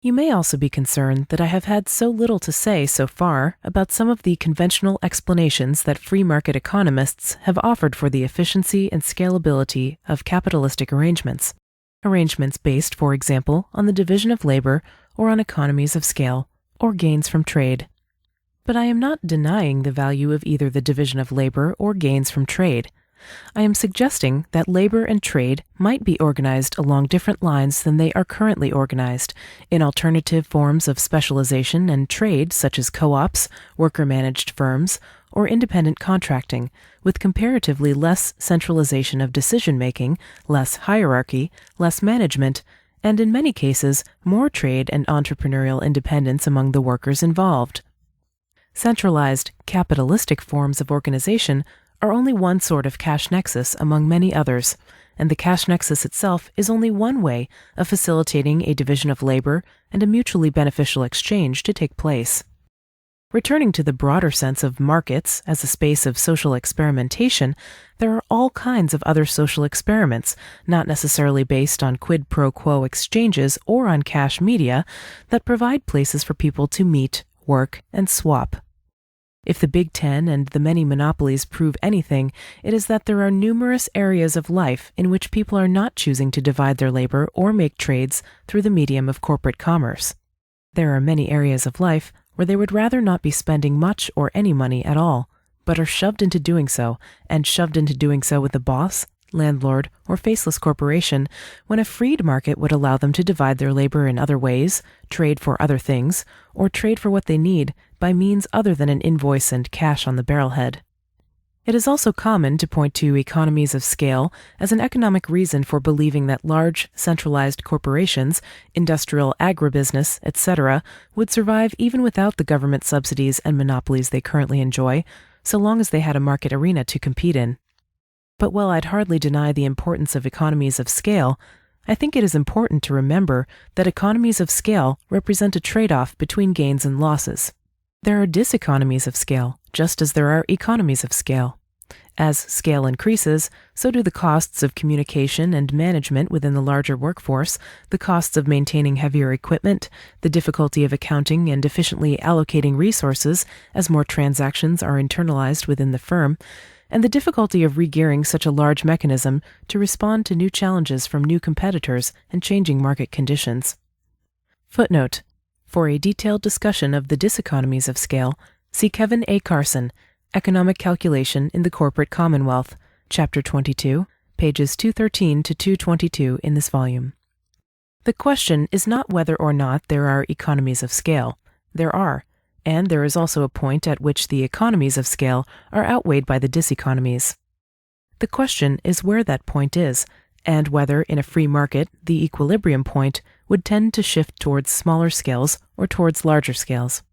You may also be concerned that I have had so little to say so far about some of the conventional explanations that free market economists have offered for the efficiency and scalability of capitalistic arrangements. Arrangements based, for example, on the division of labor or on economies of scale or gains from trade. But I am not denying the value of either the division of labor or gains from trade. I am suggesting that labor and trade might be organized along different lines than they are currently organized, in alternative forms of specialization and trade such as co-ops, worker-managed firms, or independent contracting, with comparatively less centralization of decision-making, less hierarchy, less management, and in many cases, more trade and entrepreneurial independence among the workers involved. Centralized, capitalistic forms of organization are only one sort of cash nexus among many others, and the cash nexus itself is only one way of facilitating a division of labor and a mutually beneficial exchange to take place. Returning to the broader sense of markets as a space of social experimentation, there are all kinds of other social experiments, not necessarily based on quid pro quo exchanges or on cash media, that provide places for people to meet, work, and swap. If the Big Ten and the many monopolies prove anything, it is that there are numerous areas of life in which people are not choosing to divide their labor or make trades through the medium of corporate commerce. There are many areas of life where they would rather not be spending much or any money at all, but are shoved into doing so, and shoved into doing so with a boss, landlord, or faceless corporation, when a freed market would allow them to divide their labor in other ways, trade for other things, or trade for what they need by means other than an invoice and cash on the barrelhead. It is also common to point to economies of scale as an economic reason for believing that large, centralized corporations, industrial agribusiness, etc., would survive even without the government subsidies and monopolies they currently enjoy, so long as they had a market arena to compete in. But while I'd hardly deny the importance of economies of scale, I think it is important to remember that economies of scale represent a trade-off between gains and losses. There are diseconomies of scale, just as there are economies of scale. As scale increases, so do the costs of communication and management within the larger workforce, the costs of maintaining heavier equipment, the difficulty of accounting and efficiently allocating resources as more transactions are internalized within the firm, and the difficulty of regearing such a large mechanism to respond to new challenges from new competitors and changing market conditions. Footnote: For a detailed discussion of the diseconomies of scale, see Kevin A. Carson, Economic Calculation in the Corporate Commonwealth, Chapter 22, pages 213 to 222 in this volume. The question is not whether or not there are economies of scale. There are. and there is also a point at which the economies of scale are outweighed by the diseconomies. The question is where that point is, and whether, in a free market, the equilibrium point would tend to shift towards smaller scales or towards larger scales.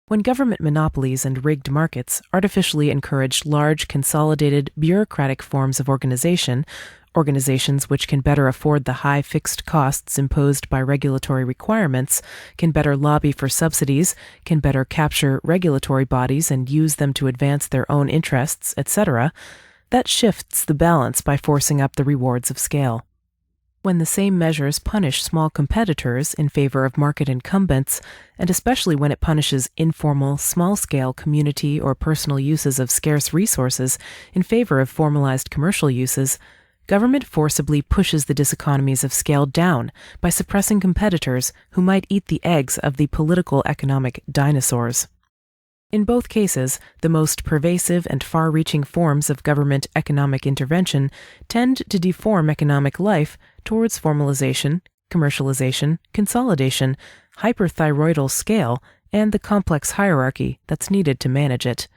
When government monopolies and rigged markets artificially encourage large, consolidated, bureaucratic forms of organizations which can better afford the high fixed costs imposed by regulatory requirements, can better lobby for subsidies, can better capture regulatory bodies and use them to advance their own interests, etc., that shifts the balance by forcing up the rewards of scale. When the same measures punish small competitors in favor of market incumbents, and especially when it punishes informal, small-scale community or personal uses of scarce resources in favor of formalized commercial uses, government forcibly pushes the diseconomies of scale down by suppressing competitors who might eat the eggs of the political economic dinosaurs. In both cases, the most pervasive and far-reaching forms of government economic intervention tend to deform economic life towards formalization, commercialization, consolidation, hyperthyroidal scale, and the complex hierarchy that's needed to manage it.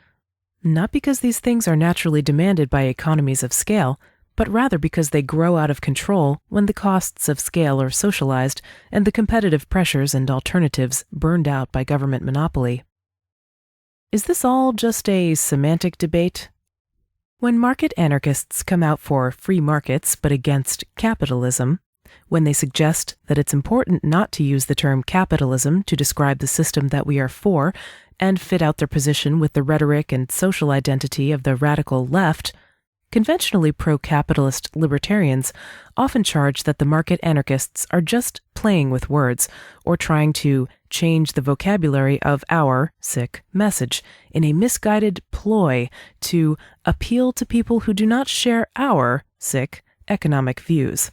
Not because these things are naturally demanded by economies of scale, but rather because they grow out of control when the costs of scale are socialized and the competitive pressures and alternatives burned out by government monopoly. Is this all just a semantic debate? When market anarchists come out for free markets but against capitalism, when they suggest that it's important not to use the term capitalism to describe the system that we are for and fit out their position with the rhetoric and social identity of the radical left, conventionally pro-capitalist libertarians often charge that the market anarchists are just playing with words or trying to change the vocabulary of our message in a misguided ploy to appeal to people who do not share our economic views.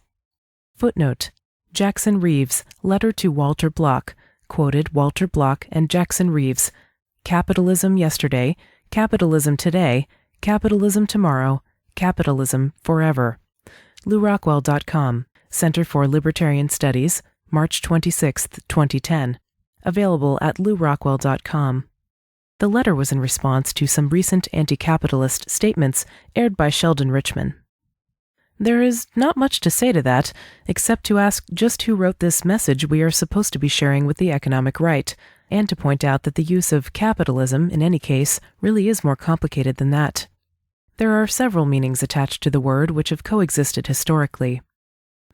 Footnote: Jackson Reeves' letter to Walter Block quoted Walter Block and Jackson Reeves. Capitalism yesterday, capitalism today, capitalism tomorrow, capitalism forever. LouRockwell.com, Center for Libertarian Studies, March 26, 2010. Available at LouRockwell.com. The letter was in response to some recent anti-capitalist statements aired by Sheldon Richman. There is not much to say to that, except to ask just who wrote this message we are supposed to be sharing with the economic right, and to point out that the use of capitalism, in any case, really is more complicated than that. There are several meanings attached to the word which have coexisted historically.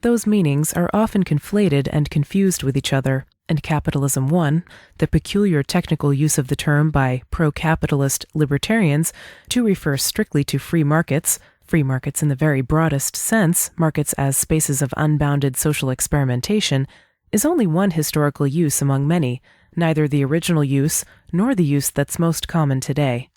Those meanings are often conflated and confused with each other, and capitalism 1, the peculiar technical use of the term by pro-capitalist libertarians to refer strictly to free markets in the very broadest sense, markets as spaces of unbounded social experimentation, is only one historical use among many, neither the original use nor the use that's most common today.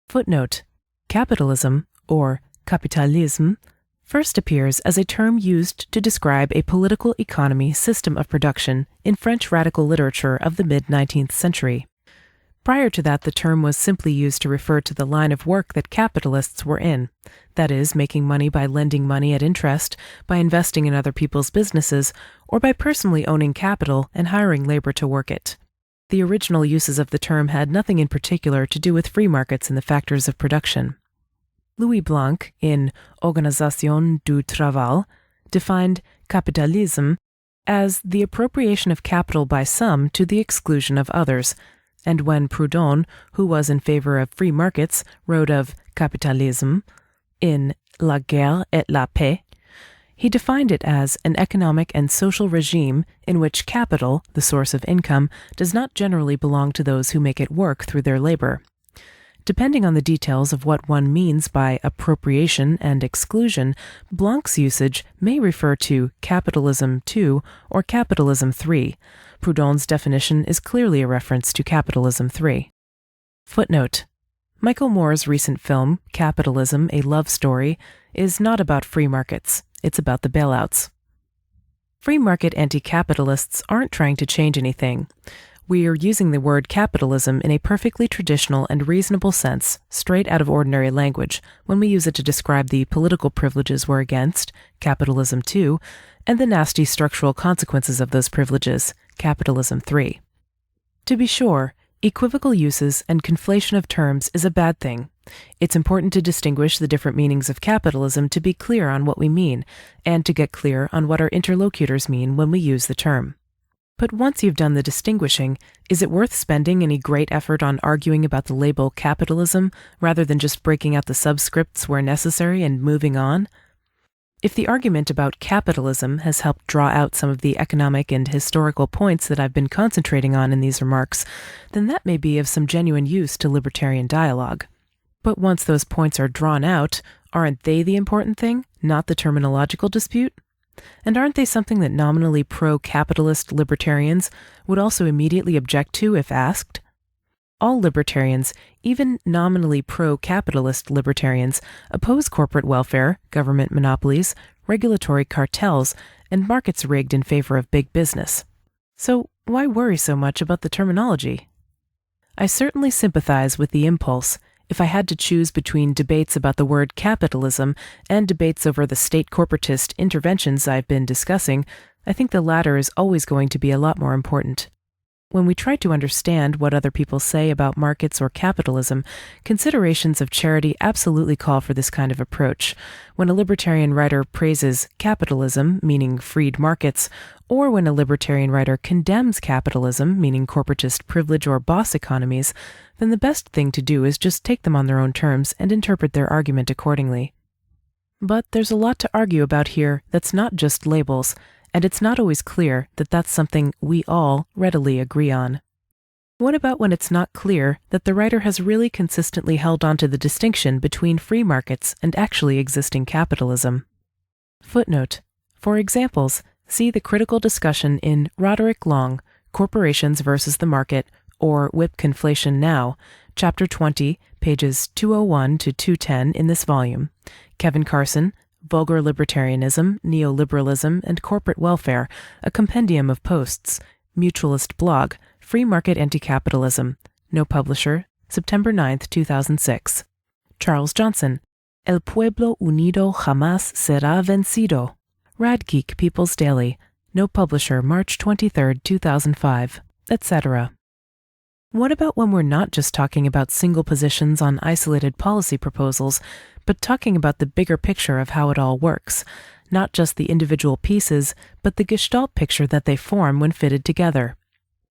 Footnote: Capitalism, or capitalisme, first appears as a term used to describe a political economy system of production in French radical literature of the mid-19th century. Prior to that, the term was simply used to refer to the line of work that capitalists were in, that is, making money by lending money at interest, by investing in other people's businesses, or by personally owning capital and hiring labor to work it. The original uses of the term had nothing in particular to do with free markets and the factors of production. Louis Blanc, in Organisation du Travail, defined capitalisme as the appropriation of capital by some to the exclusion of others, and when Proudhon, who was in favor of free markets, wrote of capitalisme in La Guerre et la Paix, he defined it as an economic and social regime in which capital, the source of income, does not generally belong to those who make it work through their labor. Depending on the details of what one means by appropriation and exclusion, Blanc's usage may refer to capitalism 2 or capitalism 3. Proudhon's definition is clearly a reference to capitalism 3. Footnote: Michael Moore's recent film, Capitalism, A Love Story, is not about free markets. It's about the bailouts. Free market anti-capitalists aren't trying to change anything. We are using the word capitalism in a perfectly traditional and reasonable sense, straight out of ordinary language, when we use it to describe the political privileges we're against, capitalism 2, and the nasty structural consequences of those privileges, capitalism 3. To be sure, Equivocal uses and conflation of terms is a bad thing. It's important to distinguish the different meanings of capitalism to be clear on what we mean, and to get clear on what our interlocutors mean when we use the term. But once you've done the distinguishing, is it worth spending any great effort on arguing about the label capitalism rather than just breaking out the subscripts where necessary and moving on? If the argument about capitalism has helped draw out some of the economic and historical points that I've been concentrating on in these remarks, then that may be of some genuine use to libertarian dialogue. But once those points are drawn out, aren't they the important thing, not the terminological dispute? And aren't they something that nominally pro-capitalist libertarians would also immediately object to if asked? All libertarians, even nominally pro-capitalist libertarians, oppose corporate welfare, government monopolies, regulatory cartels, and markets rigged in favor of big business. So why worry so much about the terminology? I certainly sympathize with the impulse. If I had to choose between debates about the word capitalism and debates over the state corporatist interventions I've been discussing, I think the latter is always going to be a lot more important. When we try to understand what other people say about markets or capitalism, considerations of charity absolutely call for this kind of approach. When a libertarian writer praises capitalism, meaning freed markets, or when a libertarian writer condemns capitalism, meaning corporatist privilege or boss economies, then the best thing to do is just take them on their own terms and interpret their argument accordingly. But there's a lot to argue about here that's not just labels, and it's not always clear that that's something we all readily agree on. What about when it's not clear that the writer has really consistently held on to the distinction between free markets and actually existing capitalism? Footnote. For examples, see the critical discussion in Roderick Long, Corporations versus the Market, or Whip Conflation Now, Chapter 20, pages 201 to 210 in this volume. Kevin Carson, Vulgar Libertarianism, Neoliberalism, and Corporate Welfare, a compendium of posts. Mutualist blog, Free Market Anti-Capitalism. No publisher, September 9, 2006. Charles Johnson, El Pueblo Unido Jamás Será Vencido. Radgeek People's Daily. No publisher, March 23, 2005, etc. What about when we're not just talking about single positions on isolated policy proposals, but talking about the bigger picture of how it all works, not just the individual pieces, but the gestalt picture that they form when fitted together?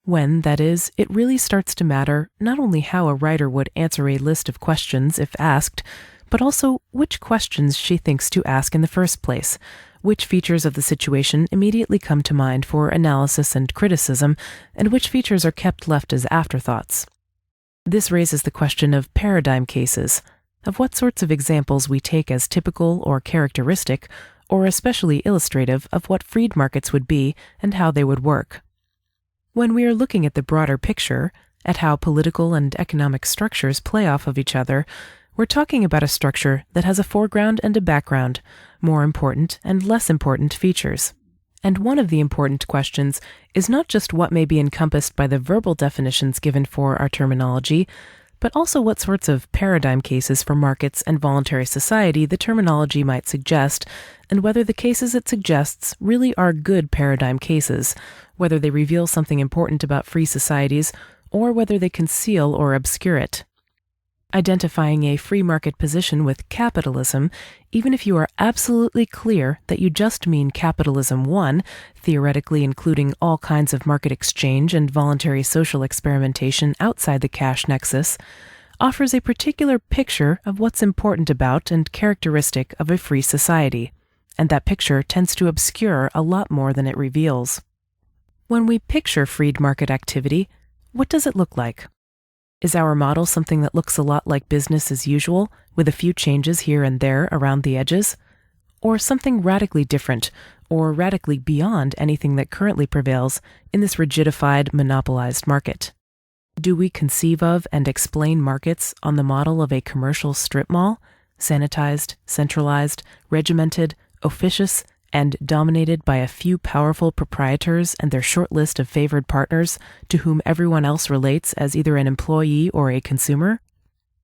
When, that is, it really starts to matter not only how a writer would answer a list of questions if asked, but also which questions she thinks to ask in the first place, which features of the situation immediately come to mind for analysis and criticism, and which features are kept left as afterthoughts. This raises the question of paradigm cases, of what sorts of examples we take as typical or characteristic, or especially illustrative of what freed markets would be and how they would work. When we are looking at the broader picture, at how political and economic structures play off of each other, we're talking about a structure that has a foreground and a background, more important and less important features. And one of the important questions is not just what may be encompassed by the verbal definitions given for our terminology, but also what sorts of paradigm cases for markets and voluntary society the terminology might suggest, and whether the cases it suggests really are good paradigm cases, whether they reveal something important about free societies, or whether they conceal or obscure it. Identifying a free market position with capitalism, even if you are absolutely clear that you just mean capitalism 1, theoretically including all kinds of market exchange and voluntary social experimentation outside the cash nexus, offers a particular picture of what's important about and characteristic of a free society, and that picture tends to obscure a lot more than it reveals. When we picture freed market activity, what does it look like? Is our model something that looks a lot like business as usual, with a few changes here and there around the edges? Or something radically different, or radically beyond anything that currently prevails in this rigidified, monopolized market? Do we conceive of and explain markets on the model of a commercial strip mall, sanitized, centralized, regimented, officious, and dominated by a few powerful proprietors and their short list of favored partners to whom everyone else relates as either an employee or a consumer?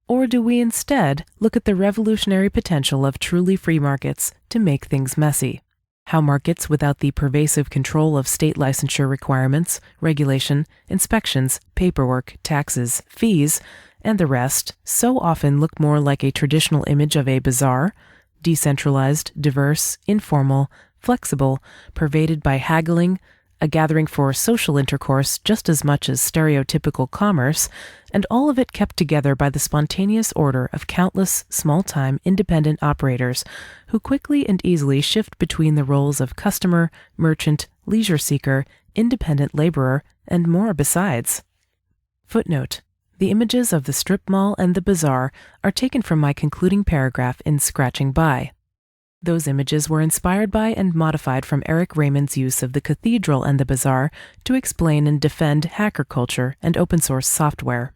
Or do we instead look at the revolutionary potential of truly free markets to make things messy? how markets without the pervasive control of state licensure requirements, regulation, inspections, paperwork, taxes, fees, and the rest so often look more like a traditional image of a bazaar, decentralized, diverse, informal, flexible, pervaded by haggling, a gathering for social intercourse just as much as stereotypical commerce, and all of it kept together by the spontaneous order of countless small-time independent operators who quickly and easily shift between the roles of customer, merchant, leisure seeker, independent laborer, and more besides. Footnote: the images of the strip mall and the bazaar are taken from my concluding paragraph in Scratching By. Those images were inspired by and modified from Eric Raymond's use of the cathedral and the bazaar to explain and defend hacker culture and open-source software.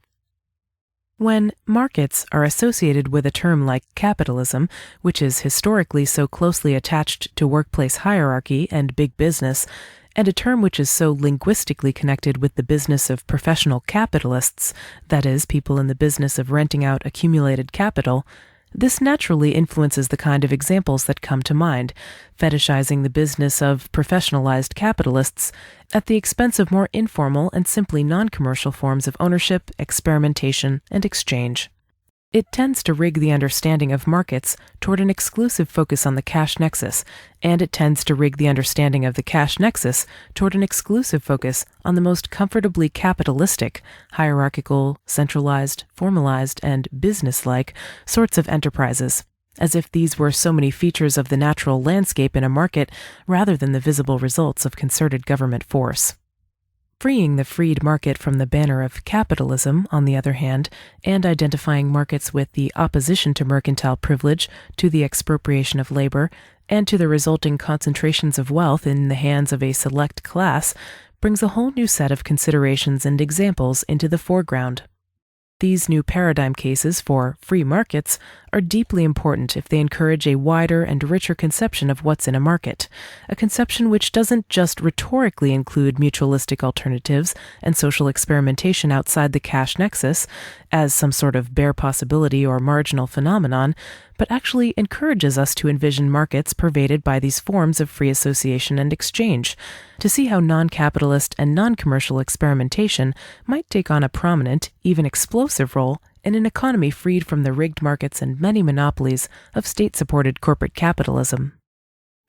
When markets are associated with a term like capitalism, which is historically so closely attached to workplace hierarchy and big business, and a term which is so linguistically connected with the business of professional capitalists, that is, people in the business of renting out accumulated capital, this naturally influences the kind of examples that come to mind, fetishizing the business of professionalized capitalists at the expense of more informal and simply non-commercial forms of ownership, experimentation, and exchange. It tends to rig the understanding of markets toward an exclusive focus on the cash nexus, and it tends to rig the understanding of the cash nexus toward an exclusive focus on the most comfortably capitalistic, hierarchical, centralized, formalized, and business-like sorts of enterprises, as if these were so many features of the natural landscape in a market rather than the visible results of concerted government force. Freeing the freed market from the banner of capitalism, on the other hand, and identifying markets with the opposition to mercantile privilege, to the expropriation of labor, and to the resulting concentrations of wealth in the hands of a select class, brings a whole new set of considerations and examples into the foreground. These new paradigm cases for free markets are deeply important if they encourage a wider and richer conception of what's in a market, a conception which doesn't just rhetorically include mutualistic alternatives and social experimentation outside the cash nexus as some sort of bare possibility or marginal phenomenon, but actually encourages us to envision markets pervaded by these forms of free association and exchange, to see how non-capitalist and non-commercial experimentation might take on a prominent, even explosive role in an economy freed from the rigged markets and many monopolies of state-supported corporate capitalism.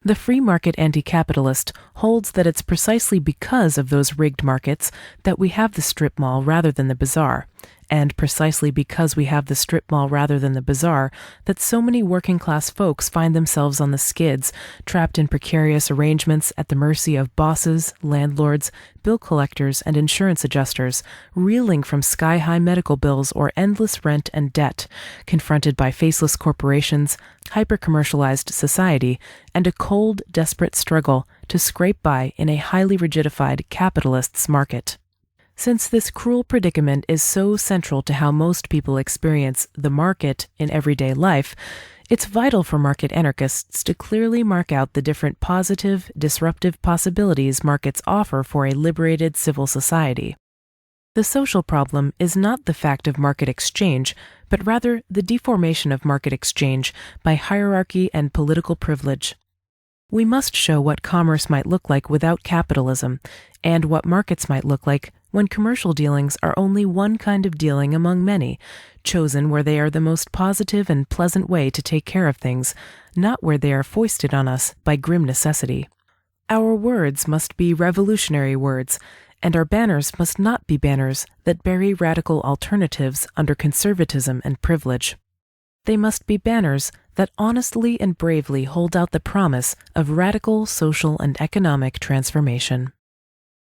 The free market anti-capitalist holds that it's precisely because of those rigged markets that we have the strip mall rather than the bazaar, and precisely because we have the strip mall rather than the bazaar that so many working-class folks find themselves on the skids, trapped in precarious arrangements at the mercy of bosses, landlords, bill collectors, and insurance adjusters, reeling from sky-high medical bills or endless rent and debt, confronted by faceless corporations, hyper-commercialized society, and a cold, desperate struggle to scrape by in a highly rigidified capitalist's market. Since this cruel predicament is so central to how most people experience the market in everyday life, it's vital for market anarchists to clearly mark out the different positive, disruptive possibilities markets offer for a liberated civil society. The social problem is not the fact of market exchange, but rather the deformation of market exchange by hierarchy and political privilege. We must show what commerce might look like without capitalism, and what markets might look like when commercial dealings are only one kind of dealing among many, chosen where they are the most positive and pleasant way to take care of things, not where they are foisted on us by grim necessity. Our words must be revolutionary words, and our banners must not be banners that bury radical alternatives under conservatism and privilege. They must be banners that honestly and bravely hold out the promise of radical social and economic transformation.